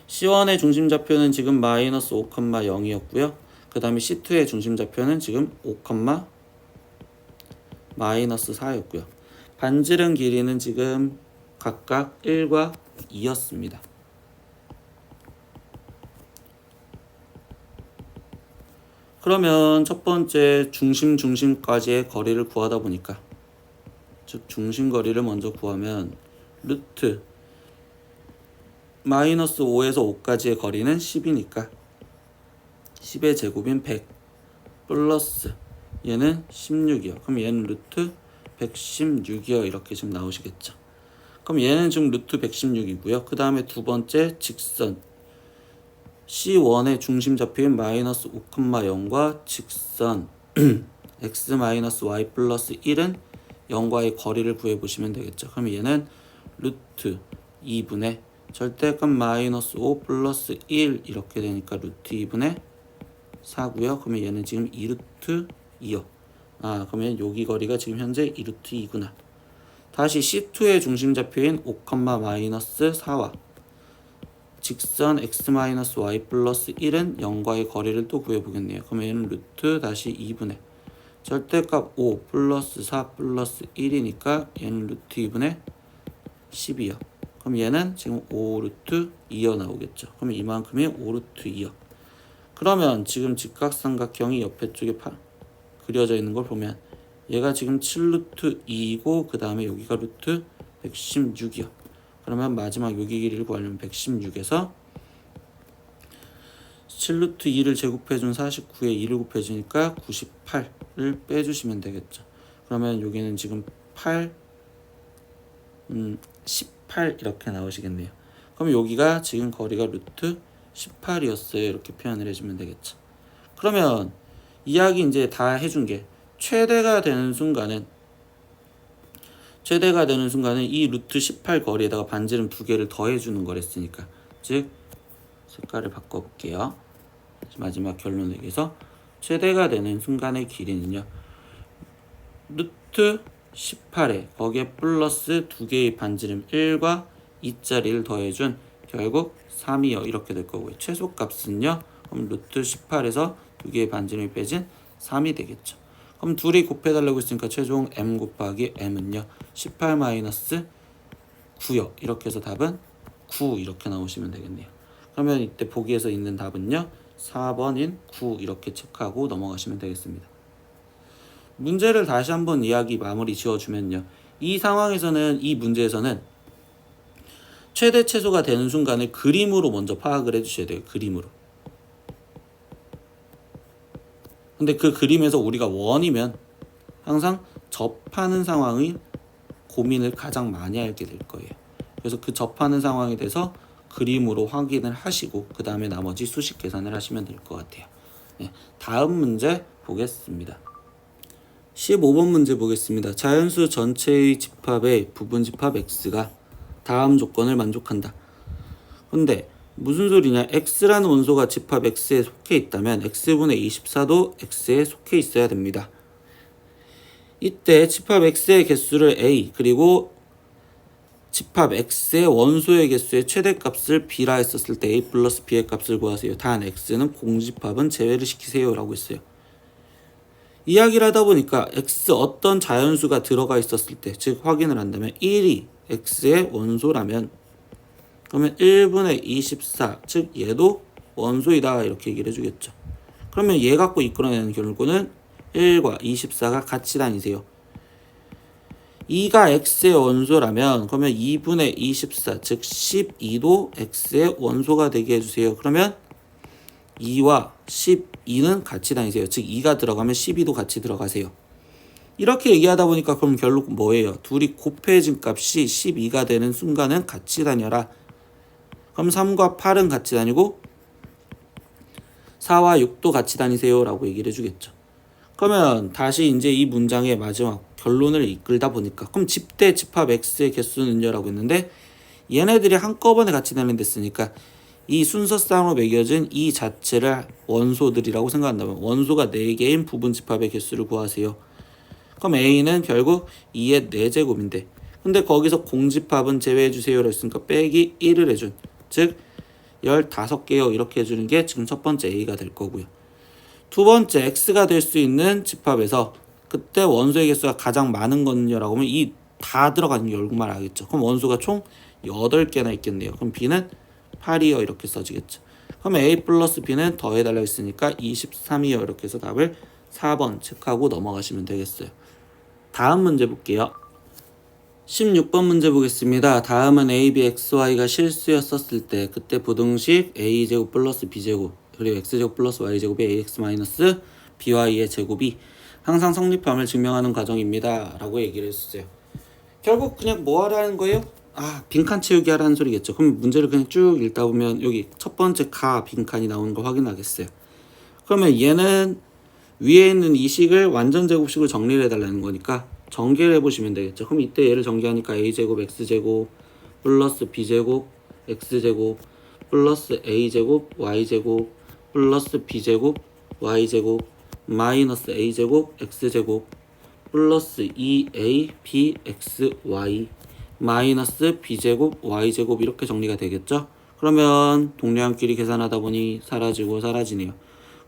C1의 중심좌표는 지금 마이너스 5,0이었고요. 그 다음에 C2의 중심좌표는 지금 5, 마이너스 4였고요. 반지름 길이는 지금 각각 1과 2였습니다. 그러면 첫 번째 중심까지의 거리를 구하다 보니까 즉 중심 거리를 먼저 구하면 루트 마이너스 5에서 5까지의 거리는 10이니까 10의 제곱인 100 플러스 얘는 16이요. 그럼 얘는 루트 116이요. 이렇게 지금 나오시겠죠. 그럼 얘는 지금 루트 116이고요. 그 다음에 두 번째 직선 C1의 중심 좌표인 마이너스 5,0과 직선 x 마이너스 y 플러스 1은 0과의 거리를 구해보시면 되겠죠. 그럼 얘는 루트 2분의 절대값 마이너스 5 플러스 1 이렇게 되니까 루트 2분의 4고요. 그러면 얘는 지금 2루트 2요. 그러면 여기 거리가 지금 현재 2루트 2구나. 다시 C2의 중심 좌표인 5, 마이너스 4와 직선 x 마이너스 y 플러스 1은 0과의 거리를 또 구해보겠네요. 그러면 얘는 루트 다시 2분의 절대값 5 플러스 4 플러스 1이니까 얘는 루트 2분의 10이요. 그럼 얘는 지금 5루트 2여 나오겠죠. 그러면 이만큼이 5루트 2여. 그러면 지금 직각삼각형이 옆에 쪽에 그려져 있는 걸 보면 얘가 지금 7루트 2이고 그 다음에 여기가 루트 116이요. 그러면 마지막 여기 길이를 구하려면 116에서 7루트 2를 제곱해준 49에 2를 곱해주니까 98을 빼주시면 되겠죠. 그러면 여기는 지금 8, 18 이렇게 나오시겠네요. 그럼 여기가 지금 거리가 루트 18이었어요. 이렇게 표현을 해주면 되겠죠. 그러면 이야기 이제 다 해준 게 최대가 되는 순간은 이 루트 18 거리에다가 반지름 두 개를 더해주는 거랬으니까 즉 색깔을 바꿔볼게요. 마지막 결론을 위해서 최대가 되는 순간의 길이는요 루트 18에 거기에 플러스 두 개의 반지름 1과 2짜리를 더해준 결국 3이요. 이렇게 될 거고요. 최소값은요 그럼 루트 18에서 두 개의 반지름이 빼진 3이 되겠죠. 그럼 둘이 곱해달라고 했으니까 최종 m 곱하기 m은요 18 마이너스 9요. 이렇게 해서 답은 9 이렇게 나오시면 되겠네요. 그러면 이때 보기에서 있는 답은요 4번인 9 이렇게 체크하고 넘어가시면 되겠습니다. 문제를 다시 한번 이야기 마무리 지어주면요 이 상황에서는 이 문제에서는 최대 최소가 되는 순간을 그림으로 먼저 파악을 해주셔야 돼요. 그림으로. 근데 그 그림에서 우리가 원이면 항상 접하는 상황이 고민을 가장 많이 하게 될 거예요. 그래서 그 접하는 상황에 대해서 그림으로 확인을 하시고 그 다음에 나머지 수식 계산을 하시면 될 것 같아요. 네, 다음 문제 보겠습니다. 15번 문제 보겠습니다. 자연수 전체의 집합의 부분 집합 x가 다음 조건을 만족한다. 근데 무슨 소리냐? x라는 원소가 집합 x에 속해 있다면 x분의 24도 x에 속해 있어야 됩니다. 이때 집합 x의 개수를 a 그리고 집합 x의 원소의 개수의 최대값을 b라 했었을 때 a 플러스 b의 값을 구하세요. 단 x는 공집합은 제외를 시키세요 라고 했어요. 이야기를 하다 보니까 x 어떤 자연수가 들어가 있었을 때, 즉 확인을 한다면 1이 x의 원소라면 그러면 1분의 24, 즉 얘도 원소이다 이렇게 얘기를 해주겠죠. 그러면 얘 갖고 이끌어내는 결론은 1과 24가 같이 다니세요. 2가 x의 원소라면 그러면 2분의 24, 즉 12도 x의 원소가 되게 해주세요. 그러면 2와 12는 같이 다니세요. 즉 2가 들어가면 12도 같이 들어가세요. 이렇게 얘기하다 보니까 그럼 결국 뭐예요? 둘이 곱해진 값이 12가 되는 순간은 같이 다녀라. 그럼 3과 8은 같이 다니고 4와 6도 같이 다니세요 라고 얘기를 해주겠죠. 그러면 다시 이제 이 문장의 마지막 결론을 이끌다 보니까 그럼 집대 집합 x의 개수는요 라고 했는데 얘네들이 한꺼번에 같이 다닌댔으니까 이 순서상으로 매겨진 이 자체를 원소들이라고 생각한다면 원소가 4개인 부분 집합의 개수를 구하세요. 그럼 A는 결국 2의 4제곱인데 근데 거기서 공집합은 제외해주세요 했으니까 빼기 1을 해준, 즉 15개요 이렇게 해주는 게 지금 첫 번째 A가 될 거고요. 두 번째 X가 될 수 있는 집합에서 그때 원소의 개수가 가장 많은 거는요 라고 하면 이 다 들어가는 게 얼마나 알겠죠. 그럼 원소가 총 8개나 있겠네요. 그럼 B는 8이요 이렇게 써지겠죠. 그럼 A 플러스 B는 더해달라고 했으니까 23이요 이렇게 해서 답을 4번 체크하고 넘어가시면 되겠어요. 다음 문제 볼게요. 16번 문제 보겠습니다. 다음은 a, b, x, y가 실수였었을 때 그때 부등식 a제곱 플러스 b제곱 그리고 x제곱 플러스 y제곱의 ax 마이너스 by의 제곱이 항상 성립함을 증명하는 과정입니다 라고 얘기를 했어요. 결국 그냥 뭐 하라는 거예요? 빈칸 채우기 하라는 소리겠죠. 그럼 문제를 그냥 쭉 읽다 보면 여기 첫 번째 가 빈칸이 나오는 거 확인하겠어요. 그러면 얘는 위에 있는 이 식을 완전 제곱식으로 정리를 해달라는 거니까 전개를 해보시면 되겠죠. 그럼 이때 얘를 전개하니까 a제곱 x제곱 플러스 b제곱 x제곱 플러스 a제곱 y제곱 플러스 b제곱 y제곱 마이너스 a제곱 x제곱 플러스 2a bxy 마이너스 b제곱 y제곱 이렇게 정리가 되겠죠. 그러면 동량끼리 계산하다 보니 사라지고 사라지네요.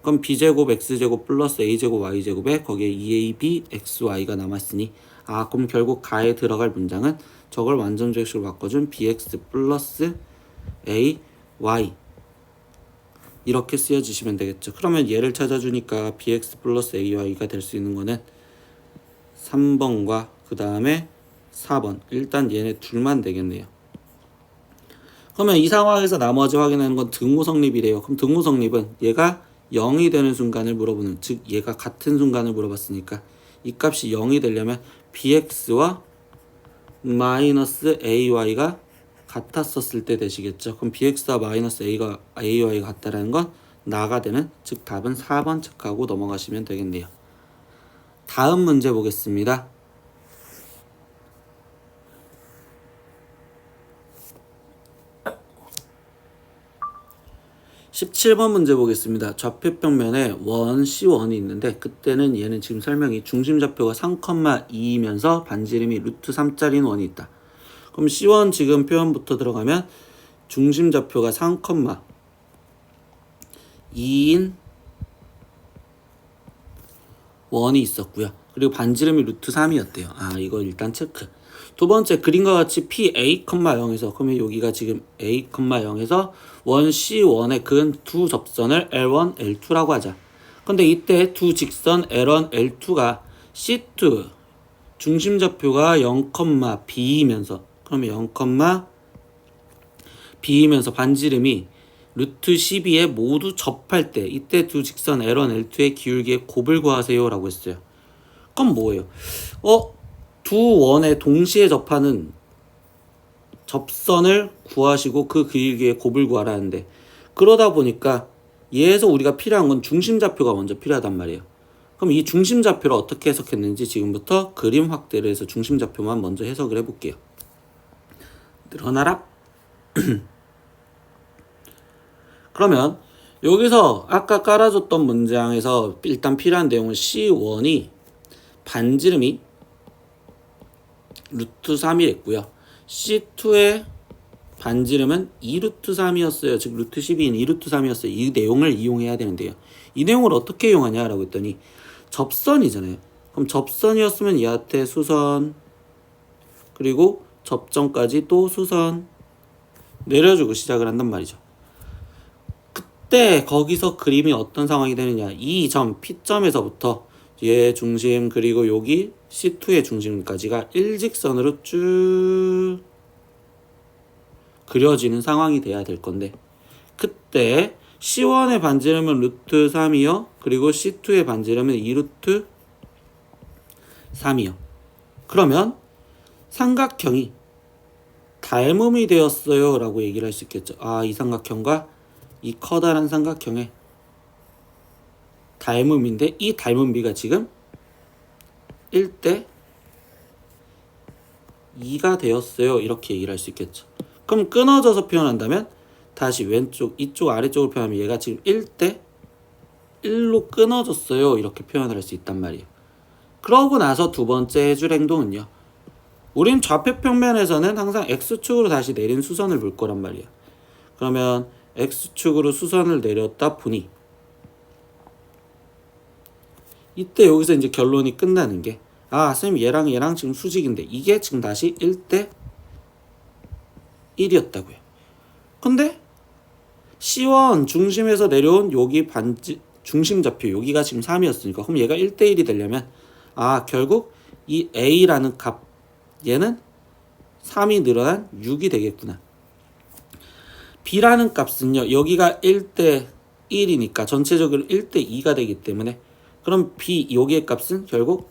그럼 b제곱 x제곱 플러스 a제곱 y제곱에 거기에 2ab xy가 남았으니 그럼 결국 가에 들어갈 문장은 저걸 완전 제곱식으로 바꿔준 bx 플러스 ay 이렇게 쓰여주시면 되겠죠. 그러면 얘를 찾아주니까 bx 플러스 ay가 될 수 있는 거는 3번과 그 다음에 4번 일단 얘네 둘만 되겠네요. 그러면 이 상황에서 나머지 확인하는 건 등호 성립이래요. 그럼 등호 성립은 얘가 0이 되는 순간을 물어보는, 즉 얘가 같은 순간을 물어봤으니까 이 값이 0이 되려면 bx와 마이너스 ay가 같았었을 때 되시겠죠. 그럼 bx와 마이너스 ay가 같다라는 건 나가 되는, 즉 답은 4번 체크하고 넘어가시면 되겠네요. 다음 문제 보겠습니다. 17번 문제 보겠습니다. 좌표평면에 원 C1이 있는데 그때는 얘는 지금 설명이 중심좌표가 3,2이면서 반지름이 루트 3짜리는 원이 있다. 그럼 C1 지금 표현부터 들어가면 중심좌표가 3,2인 원이 있었고요. 그리고 반지름이 루트 3이었대요. 이거 일단 체크. 두 번째 그림과 같이 PA, 0에서 그러면 여기가 지금 A, 0에서 원 C1의 근 두 접선을 L1, L2라고 하자. 근데 이때 두 직선 L1, L2가 C2 중심좌표가 0,B이면서 그러면 0,B이면서 반지름이 루트 12에 모두 접할 때 이때 두 직선 L1, L2의 기울기의 곱을 구하세요 라고 했어요. 그럼 뭐예요? 두 원에 동시에 접하는 접선을 구하시고 그 기울기의 곱을 구하라는데 그러다 보니까 얘에서 우리가 필요한 건 중심좌표가 먼저 필요하단 말이에요. 그럼 이 중심좌표를 어떻게 해석했는지 지금부터 그림 확대를 해서 중심좌표만 먼저 해석을 해볼게요. 늘어나라. 그러면 여기서 아까 깔아줬던 문장에서 일단 필요한 내용은 C1이 반지름이 루트 3이랬고요. C2의 반지름은 2루트 3이었어요. 즉 루트 12인 2루트 3이었어요. 이 내용을 이용해야 되는데요. 이 내용을 어떻게 이용하냐라고 했더니 접선이잖아요. 그럼 접선이었으면 얘한테 수선, 그리고 접점까지 또 수선 내려주고 시작을 한단 말이죠. 그때 거기서 그림이 어떤 상황이 되느냐, 이 점 P점에서부터 얘 중심 그리고 여기 C2의 중심까지가 일직선으로 쭉 그려지는 상황이 돼야 될 건데, 그때 C1의 반지름은 루트 3이요. 그리고 C2의 반지름은 2루트 3이요. 그러면 삼각형이 닮음이 되었어요 라고 얘기를 할 수 있겠죠. 아, 이 삼각형과 이 커다란 삼각형의 닮음인데, 이 닮음비가 지금 1대 2가 되었어요, 이렇게 얘기를 할 수 있겠죠. 그럼 끊어져서 표현한다면 다시 왼쪽 이쪽 아래쪽으로 표현하면 얘가 지금 1대 1로 끊어졌어요, 이렇게 표현을 할 수 있단 말이에요. 그러고 나서 두 번째 해줄 행동은요, 우린 좌표평면에서는 항상 X축으로 다시 내린 수선을 볼 거란 말이에요. 그러면 X축으로 수선을 내렸다 보니 이때 여기서 이제 결론이 끝나는 게, 아, 선생님 얘랑 지금 수직인데 이게 지금 다시 1대 1이었다고요. 근데 C1 중심에서 내려온 여기 반지 중심 좌표 여기가 지금 3이었으니까 그럼 얘가 1대 1이 되려면, 아, 결국 이 A라는 값 얘는 3이 늘어난 6이 되겠구나. B라는 값은요, 여기가 1대 1이니까 전체적으로 1대 2가 되기 때문에 그럼 B 여기의 값은 결국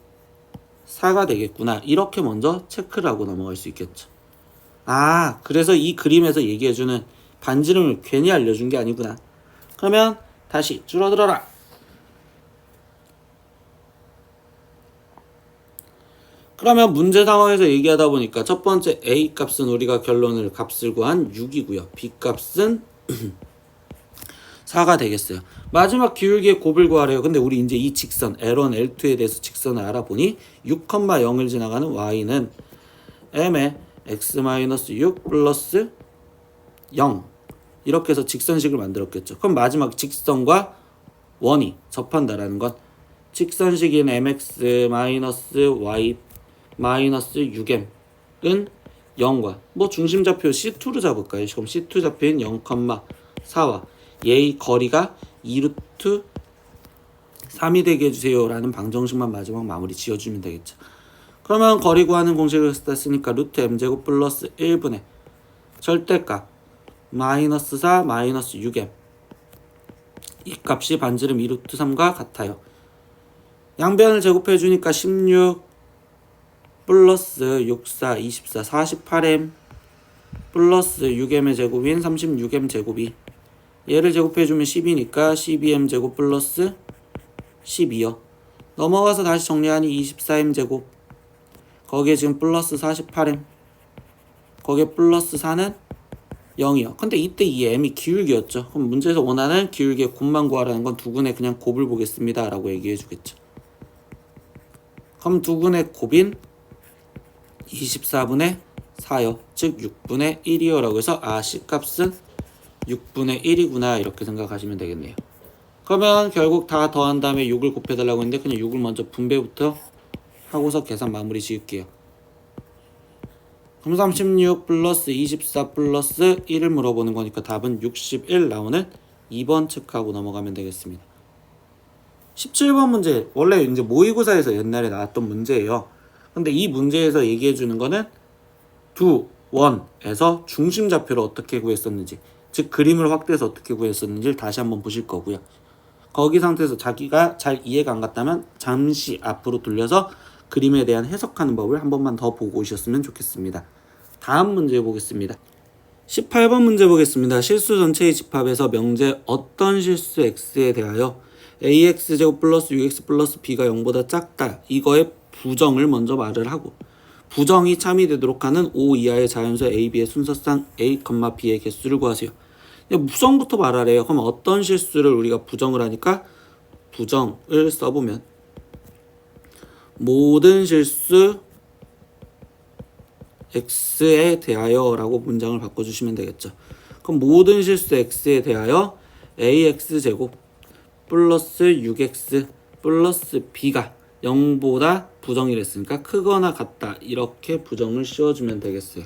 4가 되겠구나. 이렇게 먼저 체크를 하고 넘어갈 수 있겠죠. 아, 그래서 이 그림에서 얘기해주는 반지름을 괜히 알려준 게 아니구나. 그러면 다시 줄어들어라. 그러면 문제 상황에서 얘기하다 보니까 첫 번째 A 값은 우리가 결론을 값을 구한 6이고요. B 값은 4가 되겠어요. 마지막 기울기의 곱을 구하래요. 근데 우리 이제 이 직선 L1, L2에 대해서 직선을 알아보니 6,0을 지나가는 y는 m의 x-6 플러스 0 이렇게 해서 직선식을 만들었겠죠. 그럼 마지막 직선과 원이 접한다라는 건 직선식인 mx-y 마이너스 6m은 0과 뭐 중심좌표 C2로 잡을까요? 그럼 C2 좌표인 0,4와 얘의 거리가 2루트 3이 되게 해주세요 라는 방정식만 마지막 마무리 지어주면 되겠죠. 그러면 거리 구하는 공식을 쓰니까 루트 m제곱 플러스 1분의 절대값 마이너스 4 마이너스 6m 이 값이 반지름 2루트 3과 같아요. 양변을 제곱해 주니까 16 플러스 64 24 48m 플러스 6m의 제곱인 36m 제곱이 얘를 제곱해주면 10이니까 12m 제곱 플러스 12요. 넘어가서 다시 정리하니 24m 제곱 거기에 지금 플러스 48m 거기에 플러스 4는 0이요. 근데 이때 이 m이 기울기였죠. 그럼 문제에서 원하는 기울기의 곱만 구하라는 건 두근의 그냥 곱을 보겠습니다 라고 얘기해 주겠죠. 그럼 두근의 곱인 24분의 4요. 즉 6분의 1이요 라고 해서 아, C값은 6분의 1이구나 이렇게 생각하시면 되겠네요. 그러면 결국 다 더한 다음에 6을 곱해달라고 했는데 그냥 6을 먼저 분배부터 하고서 계산 마무리 지을게요. 그럼 36 플러스 24 플러스 1을 물어보는 거니까 답은 61 나오는 2번 체크하고 넘어가면 되겠습니다. 17번 문제 원래 이제 모의고사에서 옛날에 나왔던 문제예요. 근데 이 문제에서 얘기해 주는 거는 두 원에서 중심 좌표를 어떻게 구했었는지, 즉 그림을 확대해서 어떻게 구했었는지를 다시 한번 보실 거고요. 거기 상태에서 자기가 잘 이해가 안 갔다면 잠시 앞으로 돌려서 그림에 대한 해석하는 법을 한 번만 더 보고 오셨으면 좋겠습니다. 다음 문제 보겠습니다. 18번 문제 보겠습니다. 실수 전체의 집합에서 명제 어떤 실수 x에 대하여 ax제곱 플러스 6x 플러스 b가 0보다 작다 이거의 부정을 먼저 말을 하고 부정이 참이 되도록 하는 O 이하의 자연수 A, B의 순서상 A, B의 개수를 구하세요. 부정부터 말하래요. 그럼 어떤 실수를 우리가 부정을 하니까 부정을 써보면 모든 실수 x에 대하여 라고 문장을 바꿔주시면 되겠죠. 그럼 모든 실수 x에 대하여 ax제곱 플러스 6x 플러스 b가 0보다 부정이랬으니까 크거나 같다 이렇게 부정을 씌워주면 되겠어요.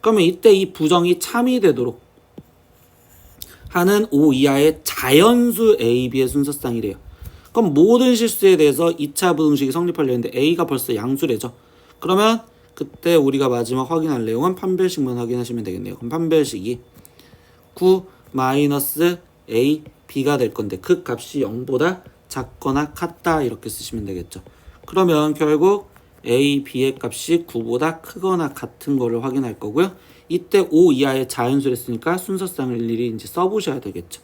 그러면 이때 이 부정이 참이 되도록 하는 O 이하의 자연수 A, B의 순서쌍이래요. 그럼 모든 실수에 대해서 2차 부등식이 성립하려 했는데 A가 벌써 양수래죠. 그러면 그때 우리가 마지막 확인할 내용은 판별식만 확인하시면 되겠네요. 그럼 판별식이 9 마이너스 A, B가 될 건데 그 값이 0보다 작거나 같다 이렇게 쓰시면 되겠죠. 그러면 결국 A, B의 값이 9보다 크거나 같은 거를 확인할 거고요. 이때 5 이하의 자연수를 했으니까 순서쌍을 일일이 이제 써보셔야 되겠죠.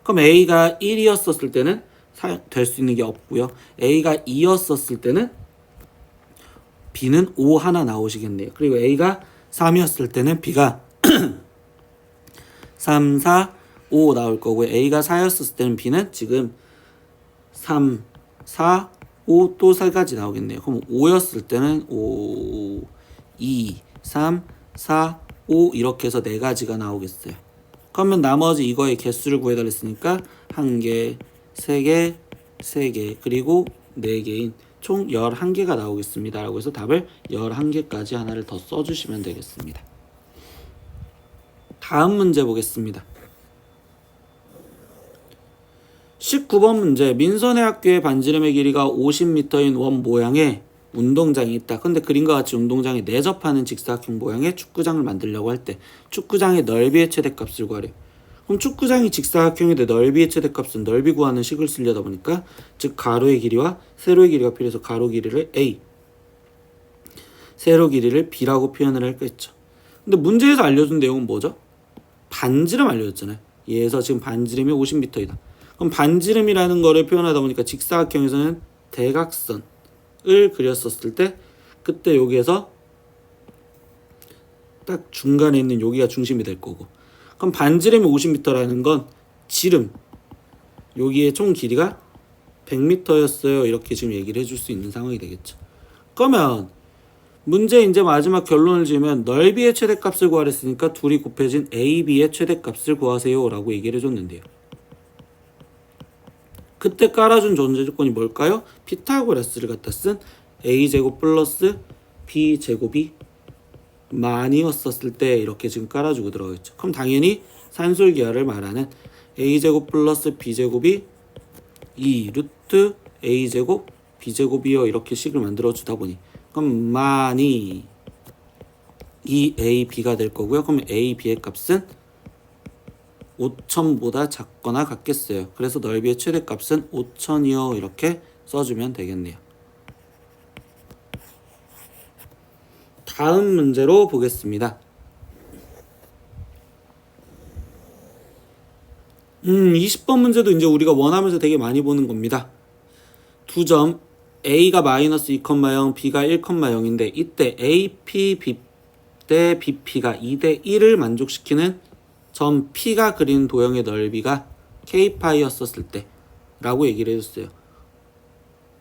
그럼 A가 1이었을 때는 될 수 있는 게 없고요. A가 2였을 때는 B는 5 하나 나오시겠네요. 그리고 A가 3이었을 때는 B가 3, 4, 5 나올 거고요. A가 4였을 때는 B는 지금 3, 4, 5 또 3가지 나오겠네요. 그럼 5였을 때는 5, 2, 3, 4, 5 이렇게 해서 4가지가 나오겠어요. 그러면 나머지 이거의 개수를 구해달랬으니까 1개, 3개, 3개, 그리고 4개인 총 11개가 나오겠습니다. 라고 해서 답을 11개까지 하나를 더 써주시면 되겠습니다. 다음 문제 보겠습니다. 19번 문제. 민선의 학교의 반지름의 길이가 50m인 원 모양의 운동장이 있다. 근데 그림과 같이 운동장에 내접하는 직사각형 모양의 축구장을 만들려고 할 때 축구장의 넓이의 최대값을 구하래요. 그럼 축구장이 직사각형인데 넓이의 최대값은 넓이 구하는 식을 쓰려다 보니까 즉 가로의 길이와 세로의 길이가 필요해서 가로 길이를 A, 세로 길이를 B라고 표현을 했겠죠. 근데 문제에서 알려준 내용은 뭐죠? 반지름 알려줬잖아요. 얘에서 지금 반지름이 50m이다. 그럼 반지름이라는 거를 표현하다 보니까 직사각형에서는 대각선을 그렸었을 때 그때 여기에서 딱 중간에 있는 여기가 중심이 될 거고, 그럼 반지름이 50m라는 건 지름 여기에 총 길이가 100m였어요. 이렇게 지금 얘기를 해줄 수 있는 상황이 되겠죠. 그러면 문제 이제 마지막 결론을 지으면 넓이의 최대값을 구하랬으니까 둘이 곱해진 AB의 최대값을 구하세요 라고 얘기를 해줬는데요. 그때 깔아준 존재 조건이 뭘까요? 피타고라스를 갖다 쓴 A제곱 플러스 B제곱이 만이었었을 때 이렇게 지금 깔아주고 들어가겠죠. 그럼 당연히 산술기하를 말하는 A제곱 플러스 B제곱이 2 루트 A제곱 B제곱이요 이렇게 식을 만들어주다 보니 그럼 만이 2AB가 될 거고요. 그럼 AB의 값은 5000보다 작거나 같겠어요. 그래서 넓이의 최대값은 5000이요 이렇게 써주면 되겠네요. 다음 문제로 보겠습니다. 20번 문제도 이제 우리가 원하면서 되게 많이 보는 겁니다. 두 점 A가 마이너스 2,0, B가 1,0인데 이때 AP 대 BP가 2대 1을 만족시키는 점 P가 그린 도형의 넓이가 K파이였었을 때 라고 얘기를 해줬어요.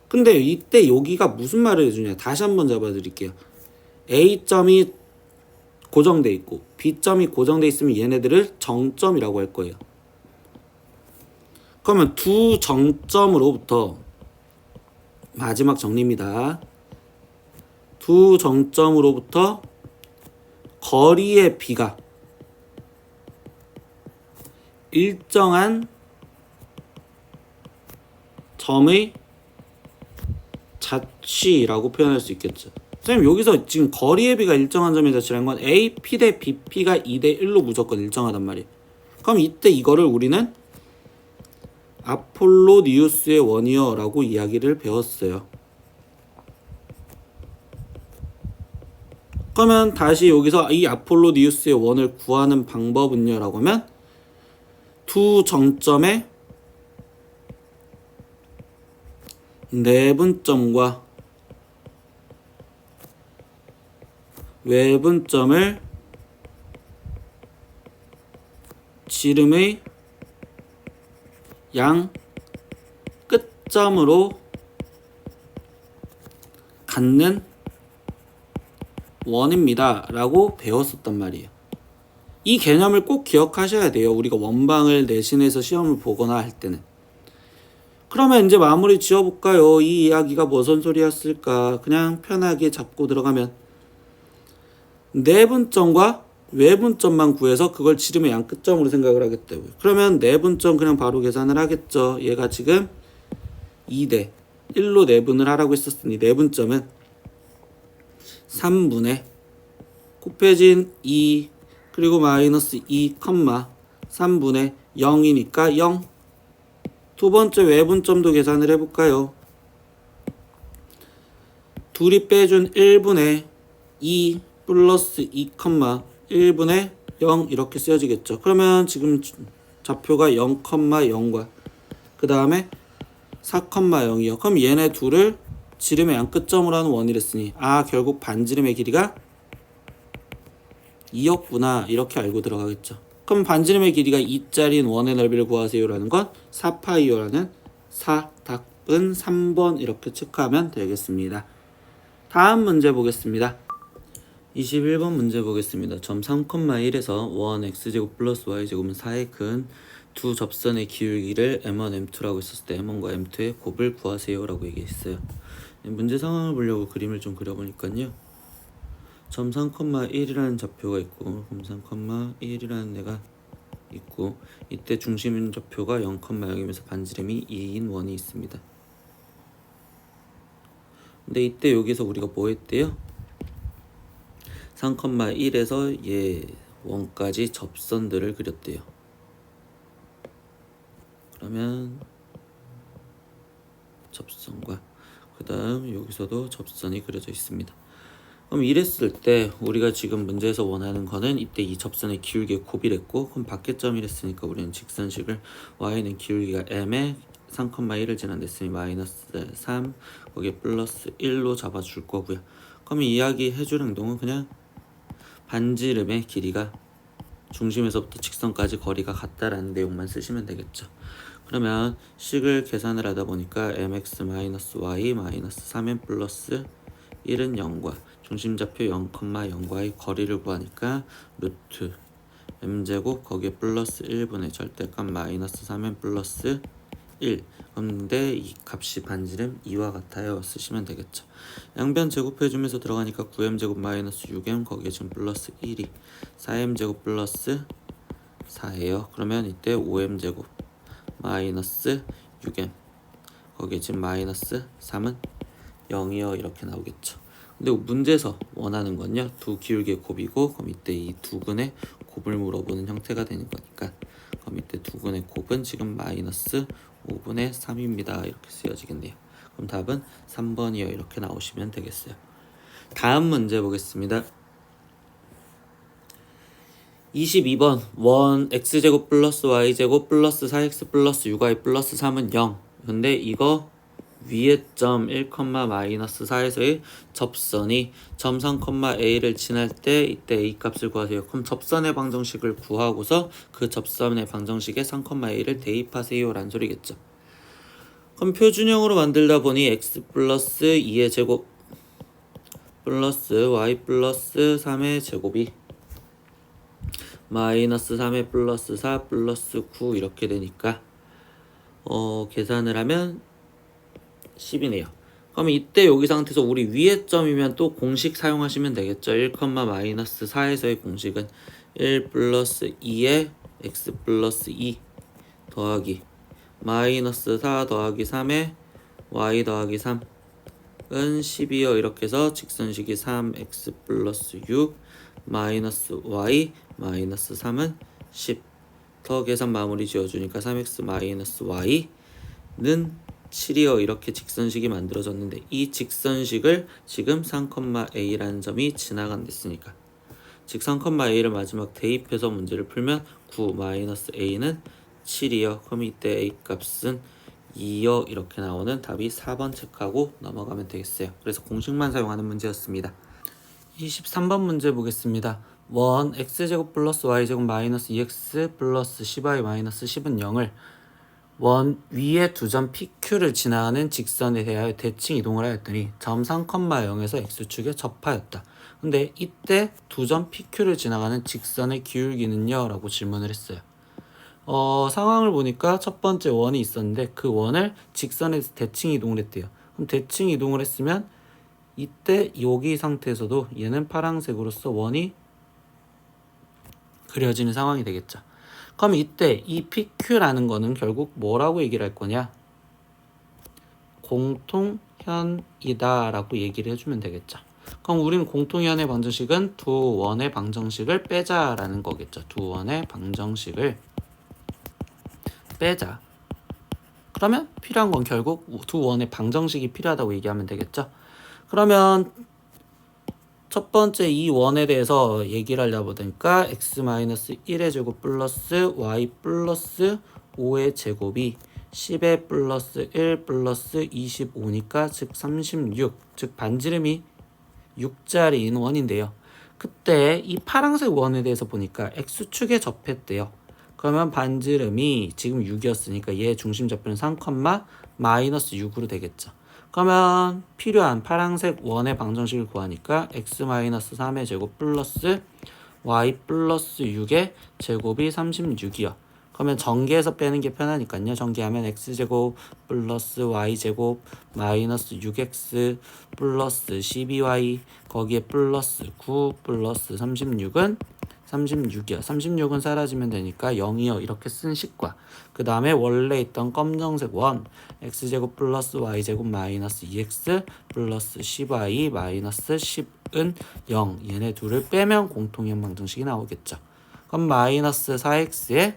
근데 이때 여기가 무슨 말을 해주냐, 다시 한번 잡아드릴게요. A점이 고정돼 있고 B점이 고정돼 있으면 얘네들을 정점이라고 할 거예요. 그러면 두 정점으로부터 마지막 정리입니다. 두 정점으로부터 거리의 B가 일정한 점의 자취라고 표현할 수 있겠죠. 선생님 여기서 지금 거리의 B가 일정한 점의 자취라는 건 AP 대 BP가 2대 1로 무조건 일정하단 말이에요. 그럼 이때 이거를 우리는 아폴로니우스의 원이요 라고 이야기를 배웠어요. 그러면 다시 여기서 이 아폴로니우스의 원을 구하는 방법은요 라고 하면 두 정점의 내분점과 외분점을 지름의 양 끝점으로 갖는 원입니다 라고 배웠었단 말이에요. 이 개념을 꼭 기억하셔야 돼요. 우리가 원방을 내신해서 시험을 보거나 할 때는. 그러면 이제 마무리 지어볼까요? 이 이야기가 무슨 소리였을까? 그냥 편하게 잡고 들어가면 내분점과 외분점만 구해서 그걸 지름의 양 끝점으로 생각을 하겠다고요. 그러면 내분점 그냥 바로 계산을 하겠죠. 얘가 지금 2대 1로 내분을 하라고 했었으니 내분점은 3분의 곱해진 2 그리고 마이너스 2, 3분의 0이니까 0. 두 번째 외분점도 계산을 해볼까요? 둘이 빼준 1분의 2 플러스 2, 1분의 0 이렇게 쓰여지겠죠. 그러면 지금 좌표가 0,0과 그 다음에 4,0이요. 그럼 얘네 둘을 지름의 양 끝점으로 하는 원이랬으니 결국 반지름의 길이가 2였구나 이렇게 알고 들어가겠죠. 그럼 반지름의 길이가 2짜리인 원의 넓이를 구하세요라는 건 4파이오라는 4답은 3번 이렇게 체크하면 되겠습니다. 다음 문제 보겠습니다. 21번 문제 보겠습니다. 점 3,1에서 원 x제곱 플러스 y제곱은 4의 큰 두 접선의 기울기를 m1, m2라고 했었을 때 m1과 m2의 곱을 구하세요 라고 얘기했어요. 문제 상황을 보려고 그림을 좀 그려보니까요. 점 3,1이라는 좌표가 있고 3,1이라는 애가 있고 이때 중심 좌표가 0,0이면서 반지름이 2인 원이 있습니다. 근데 이때 여기서 우리가 뭐 했대요? 3,1에서 얘 원까지 접선들을 그렸대요. 그러면 접선과 그 다음 여기서도 접선이 그려져 있습니다. 그럼 이랬을 때 우리가 지금 문제에서 원하는 거는 이때 이 접선의 기울기의 곱이랬고 그럼 밖에점이랬으니까 우리는 직선식을 y는 기울기가 m에 3,1을 지난댔으니 마이너스 3 거기에 플러스 1로 잡아줄 거고요. 그럼 이야기 해줄 행동은 그냥 반지름의 길이가 중심에서부터 직선까지 거리가 같다라는 내용만 쓰시면 되겠죠. 그러면 식을 계산을 하다 보니까 mx-y 3m 플러스 1은 0과 중심좌표 0,0과의 거리를 구하니까 루트 m제곱 거기에 플러스 1분의 절대값 마이너스 3m 플러스 1 근데 이 값이 반지름 2와 같아요 쓰시면 되겠죠. 양변 제곱해주면서 들어가니까 9m제곱 마이너스 6m 거기에 지금 플러스 1이 4m제곱 플러스 4예요. 그러면 이때 5m제곱 마이너스 6m 거기에 지금 마이너스 3은 0이요 이렇게 나오겠죠. 근데 문제에서 원하는 건요 두 기울기의 곱이고 그럼 이때 이 두 근의 곱을 물어보는 형태가 되는 거니까 그럼 이때 두 근의 곱은 지금 마이너스 5분의 3입니다 이렇게 쓰여지겠네요. 그럼 답은 3번이요 이렇게 나오시면 되겠어요. 다음 문제 보겠습니다. 22번 원 x제곱 플러스 y제곱 플러스 4x 플러스 6y 플러스 3은 0 근데 이거 위에 점 1,-4에서의 접선이 점 3,a를 지날 때 이때 a 값을 구하세요. 그럼 접선의 방정식을 구하고서 그 접선의 방정식에 3,a를 대입하세요 라는 소리겠죠. 그럼 표준형으로 만들다 보니 x 플러스 2의 제곱 플러스 y 플러스 3의 제곱이 마이너스 3의 플러스 4 플러스 9 이렇게 되니까 계산을 하면 10이네요. 그럼 이때 여기 상태에서 우리 위에 점이면 또 공식 사용하시면 되겠죠. 1,-4에서의 공식은 1 플러스 2의 x 플러스 2 더하기 마이너스 4 더하기 3의 y 더하기 3은 10이요. 이렇게 해서 직선식이 3x 플러스 6 마이너스 y 마이너스 3은 10 더 계산 마무리 지어주니까 3x 마이너스 y는 7이요. 이렇게 직선식이 만들어졌는데 이 직선식을 지금 3,a라는 점이 지나간댔으니까 즉 3,a를 마지막 대입해서 문제를 풀면 9-a는 7이요. 그럼 이때 a 값은 2요. 이렇게 나오는 답이 4번 체크하고 넘어가면 되겠어요. 그래서 공식만 사용하는 문제였습니다. 23번 문제 보겠습니다. 원 x제곱 플러스 y제곱 마이너스 2x 플러스 10y 마이너스 10은 0을 원 위에 두 점 PQ를 지나가는 직선에 대하여 대칭 이동을 하였더니 점 3,0에서 x축에 접하였다. 근데 이때 두 점 PQ를 지나가는 직선의 기울기는요? 라고 질문을 했어요. 상황을 보니까 첫 번째 원이 있었는데 그 원을 직선에서 대칭 이동을 했대요. 그럼 대칭 이동을 했으면 이때 여기 상태에서도 얘는 파란색으로서 원이 그려지는 상황이 되겠죠. 그럼 이때 이 PQ라는 거는 결국 뭐라고 얘기를 할 거냐? 공통현이다 라고 얘기를 해주면 되겠죠. 그럼 우리는 공통현의 방정식은 두 원의 방정식을 빼자라는 거겠죠. 두 원의 방정식을 빼자. 그러면 필요한 건 결국 두 원의 방정식이 필요하다고 얘기하면 되겠죠. 그러면 첫 번째 이 원에 대해서 얘기를 하려고 보니까 x-1의 제곱 플러스 y 플러스 5의 제곱이 10의 플러스 1 플러스 25니까 즉 36, 즉 반지름이 6짜리인 원인데요. 그때 이 파란색 원에 대해서 보니까 x축에 접했대요. 그러면 반지름이 지금 6이었으니까 얘 중심 좌표는 3, 마이너스 6으로 되겠죠. 그러면 필요한 파란색 원의 방정식을 구하니까 x-3의 제곱 플러스 y 플러스 6의 제곱이 36이요. 그러면 전개해서 빼는 게 편하니까요. 전개하면 x제곱 플러스 y제곱 마이너스 6x 플러스 12y 거기에 플러스 9 플러스 36은 36이요. 36은 사라지면 되니까 0이요. 이렇게 쓴 식과 그 다음에 원래 있던 검정색 원 x제곱 플러스 y제곱 마이너스 2x 플러스 10y 마이너스 10은 0 얘네 둘을 빼면 공통현 방정식이 나오겠죠. 그럼 마이너스 4x에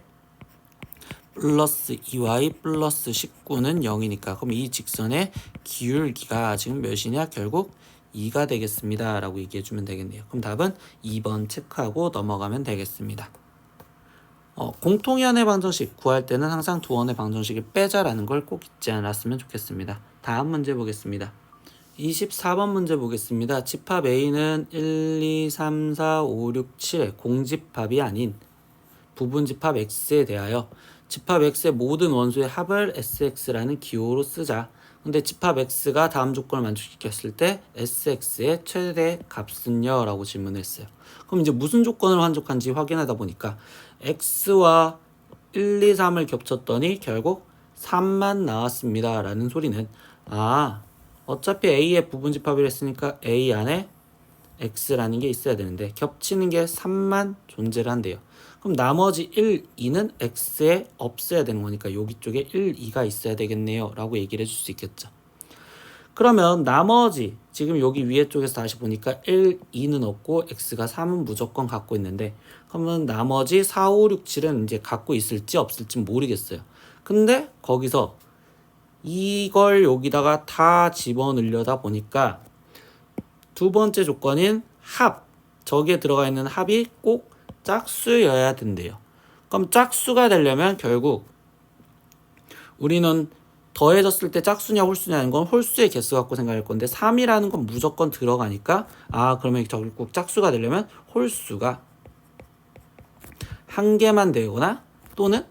플러스 2y 플러스 19는 0이니까 그럼 이 직선의 기울기가 지금 몇이냐? 결국 2가 되겠습니다 라고 얘기해 주면 되겠네요. 그럼 답은 2번 체크하고 넘어가면 되겠습니다. 공통현의 방정식 구할 때는 항상 두 원의 방정식을 빼자라는 걸 꼭 잊지 않았으면 좋겠습니다. 다음 문제 보겠습니다. 24번 문제 보겠습니다. 집합 A는 1, 2, 3, 4, 5, 6, 7의 공집합이 아닌 부분집합 X에 대하여 집합 X의 모든 원소의 합을 SX라는 기호로 쓰자. 근데 집합 X가 다음 조건을 만족시켰을 때 SX의 최대 값은요? 라고 질문했어요. 그럼 이제 무슨 조건을 만족한지 확인하다 보니까 X와 1, 2, 3을 겹쳤더니 결국 3만 나왔습니다. 라는 소리는 어차피 A의 부분집합이라 했으니까 A 안에 X라는 게 있어야 되는데 겹치는 게 3만 존재를 한대요. 그럼 나머지 1, 2는 X에 없어야 되는 거니까 여기 쪽에 1, 2가 있어야 되겠네요 라고 얘기를 해줄 수 있겠죠. 그러면 나머지 지금 여기 위에 쪽에서 다시 보니까 1, 2는 없고 X가 3은 무조건 갖고 있는데 그러면 나머지 4, 5, 6, 7은 이제 갖고 있을지 없을지 모르겠어요. 근데 거기서 이걸 여기다가 다 집어넣으려다 보니까 두 번째 조건인 합, 저기에 들어가 있는 합이 꼭 짝수여야 된대요. 그럼 짝수가 되려면 결국 우리는 더해졌을 때 짝수냐 홀수냐는 건 홀수의 개수 갖고 생각할 건데 3이라는 건 무조건 들어가니까 그러면 결국 짝수가 되려면 홀수가 한 개만 되거나 또는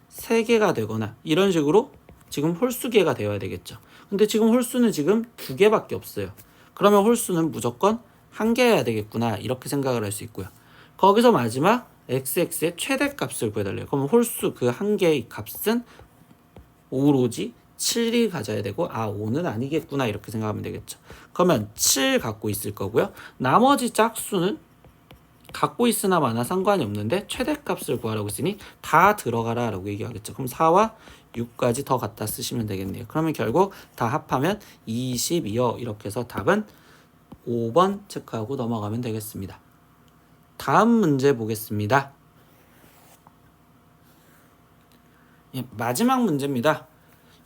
세 개가 되거나 이런 식으로 지금 홀수계가 되어야 되겠죠. 근데 지금 홀수는 지금 두 개밖에 없어요. 그러면 홀수는 무조건 한 개여야 되겠구나 이렇게 생각을 할 수 있고요. 거기서 마지막 xx의 최대값을 구해달래요. 그럼 홀수 그 한 개의 값은 오로지 7이 가져야 되고 5는 아니겠구나 이렇게 생각하면 되겠죠. 그러면 7 갖고 있을 거고요. 나머지 짝수는 갖고 있으나 마나 상관이 없는데 최대값을 구하라고 했으니 다 들어가라 라고 얘기하겠죠. 그럼 4와 6까지 더 갖다 쓰시면 되겠네요. 그러면 결국 다 합하면 22요. 이렇게 해서 답은 5번 체크하고 넘어가면 되겠습니다. 다음 문제 보겠습니다. 마지막 문제입니다.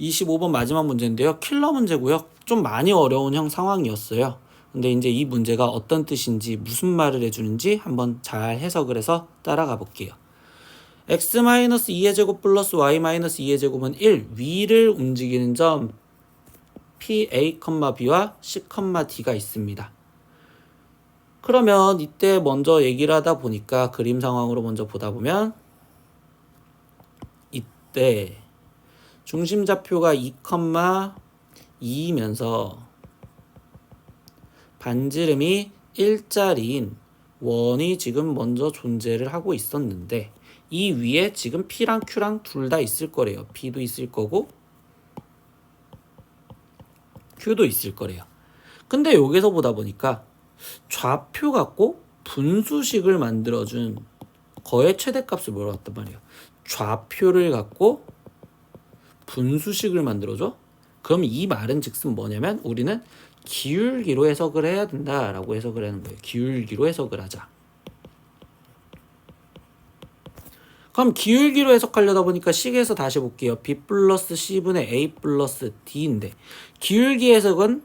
25번 마지막 문제인데요. 킬러 문제고요. 좀 많이 어려운 상황이었어요. 근데 이제 이 문제가 어떤 뜻인지 무슨 말을 해주는지 한번 잘 해석을 해서 따라가 볼게요. x-2의 제곱 플러스 y-2의 제곱은 1 위를 움직이는 점 PA, B와 C, D가 있습니다. 그러면 이때 먼저 얘기를 하다 보니까 그림 상황으로 먼저 보다 보면 이때 중심 좌표가 2,2이면서 반지름이 1짜리인 원이 지금 먼저 존재를 하고 있었는데 이 위에 지금 P랑 Q랑 둘 다 있을 거래요. P도 있을 거고 Q도 있을 거래요. 근데 여기서 보다 보니까 좌표 갖고 분수식을 만들어준 거의 최대값을 물어봤단 말이에요. 좌표를 갖고 분수식을 만들어줘? 그럼 이 말은 즉슨 뭐냐면 우리는 기울기로 해석을 해야 된다라고 해석을 하는 거예요. 기울기로 해석을 하자. 그럼 기울기로 해석하려다 보니까 식에서 다시 볼게요. B 플러스 C분의 A 플러스 D인데 기울기 해석은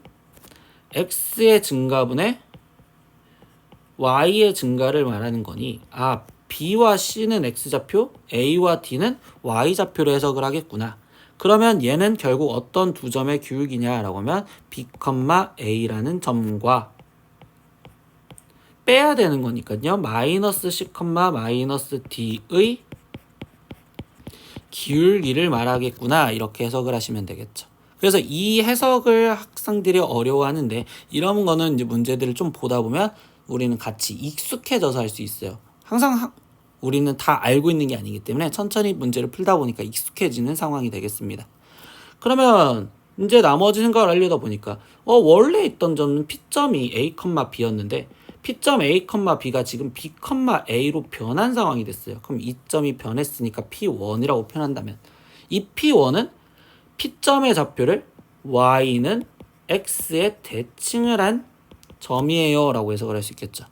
X의 증가분의 Y의 증가를 말하는 거니 B와 C는 X좌표, A와 D는 Y좌표로 해석을 하겠구나. 그러면 얘는 결국 어떤 두 점의 기울기냐라고 하면 B, A라는 점과 빼야 되는 거니까요. 마이너스 C, 마이너스 D의 기울기를 말하겠구나. 이렇게 해석을 하시면 되겠죠. 그래서 이 해석을 학생들이 어려워하는데 이런 거는 이제 문제들을 좀 보다 보면 우리는 같이 익숙해져서 할 수 있어요. 항상 우리는 다 알고 있는 게 아니기 때문에 천천히 문제를 풀다 보니까 익숙해지는 상황이 되겠습니다. 그러면 이제 나머지 생각을 하려다 보니까 원래 있던 점은 P점이 A, B였는데 P점 A, B가 지금 B, A로 변한 상황이 됐어요. 그럼 이 점이 변했으니까 P1이라고 표현한다면 이 P1은 P점의 좌표를 Y는 X에 대칭을 한 점이에요 라고 해석을 할 수 있겠죠.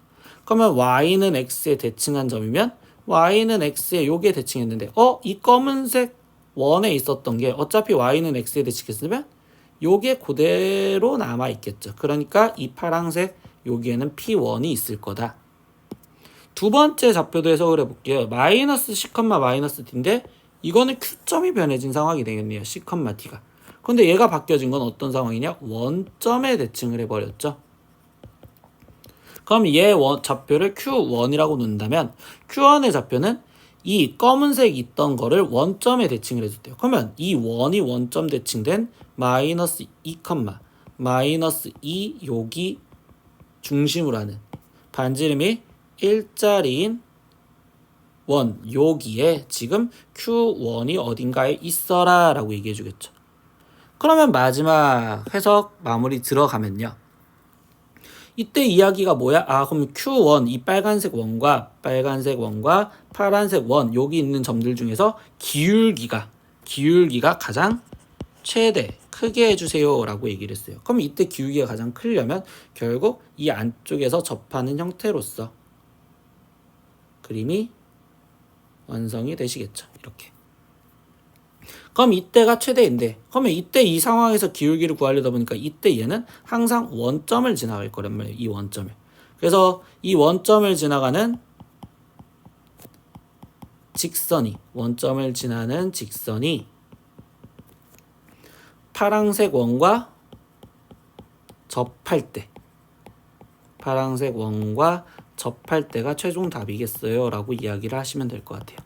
그러면 Y는 X에 대칭한 점이면 Y는 X에 요게 대칭했는데 이 검은색 원에 있었던 게 어차피 Y는 X에 대칭했으면 요게 그대로 남아있겠죠. 그러니까 이 파란색 여기에는 P1이 있을 거다. 두 번째 좌표도 해석을 해볼게요. 마이너스 C, 마이너스 D인데 이거는 Q점이 변해진 상황이 되겠네요. C, D가. 근데 얘가 바뀌어진 건 어떤 상황이냐? 원점에 대칭을 해버렸죠. 그럼 얘 좌표를 Q1이라고 놓는다면 Q1의 좌표는 이 검은색 있던 거를 원점에 대칭을 해줬대요. 그러면 이 원이 원점 대칭된 마이너스 2, 마이너스 2 여기 중심으로 하는 반지름이 1짜리인 원 여기에 지금 Q1이 어딘가에 있어라 라고 얘기해 주겠죠. 그러면 마지막 해석 마무리 들어가면요. 이때 이야기가 뭐야? 그럼 Q1 이 빨간색 원과 파란색 원 여기 있는 점들 중에서 기울기가 가장 최대 크게 해주세요 라고 얘기를 했어요. 그럼 이때 기울기가 가장 크려면 결국 이 안쪽에서 접하는 형태로서 그림이 완성이 되시겠죠. 이렇게. 그럼 이때가 최대인데 그러면 이때 이 상황에서 기울기를 구하려다 보니까 이때 얘는 항상 원점을 지나갈 거란 말이에요. 이 원점을. 그래서 이 원점을 지나가는 원점을 지나는 직선이 파란색 원과 접할 때가 최종 답이겠어요 라고 이야기를 하시면 될 것 같아요.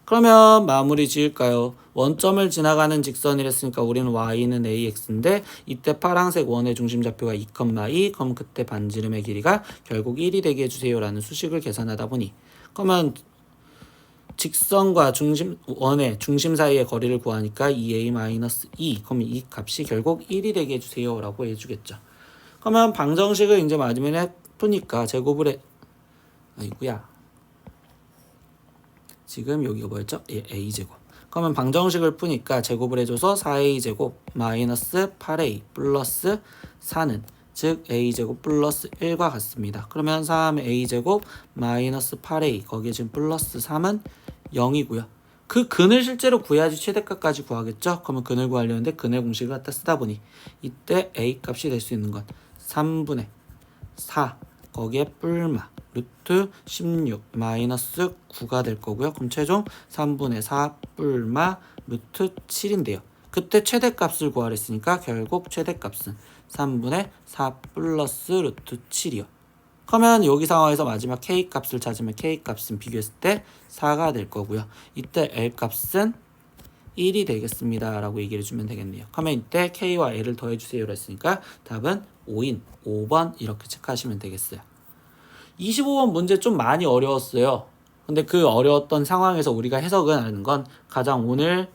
그러면 마무리 지을까요? 원점을 지나가는 직선이랬으니까 우리는 y는 ax인데 이때 파란색 원의 중심좌표가 2, 2 그럼 그때 반지름의 길이가 결국 1이 되게 해주세요 라는 수식을 계산하다 보니 그러면 직선과 원의 중심 사이의 거리를 구하니까 2a-2 그럼 이 값이 결국 1이 되게 해주세요 라고 해주겠죠. 그러면 방정식을 이제 마지막에 푸니까 지금 여기가 뭐였죠? a제곱. 그러면 방정식을 푸니까 제곱을 해줘서 4a제곱 마이너스 8a 플러스 4는 즉 a제곱 플러스 1과 같습니다. 그러면 3a제곱 마이너스 8a 거기에 지금 플러스 3은 0이고요. 그 근을 실제로 구해야지 최대값까지 구하겠죠? 그러면 근을 구하려는데 근의 공식을 갖다 쓰다 보니 이때 a 값이 될 수 있는 건 3분의 4 거기에 뿔마 루트 16 마이너스 9가 될 거고요. 그럼 최종 3분의 4 뿔마 루트 7인데요. 그때 최대값을 구하랬으니까 결국 최대값은 3분의 4 플러스 루트 7이요. 그러면 여기 상황에서 마지막 K값을 찾으면 K값은 비교했을 때 4가 될 거고요. 이때 L값은 1이 되겠습니다 라고 얘기를 해주면 되겠네요. 그러면 이때 K와 L을 더해주세요 했으니까 답은 5번 이렇게 체크하시면 되겠어요. 25번 문제 좀 많이 어려웠어요. 근데 그 어려웠던 상황에서 우리가 해석을 하는 건 가장 오늘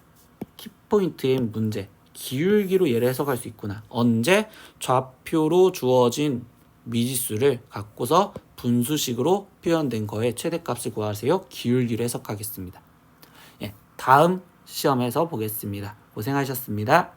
키포인트인 문제, 기울기로 얘를 해석할 수 있구나. 언제? 좌표로 주어진 미지수를 갖고서 분수식으로 표현된 거에 최대값을 구하세요. 기울기로 해석하겠습니다. 예, 다음 시험에서 보겠습니다. 고생하셨습니다.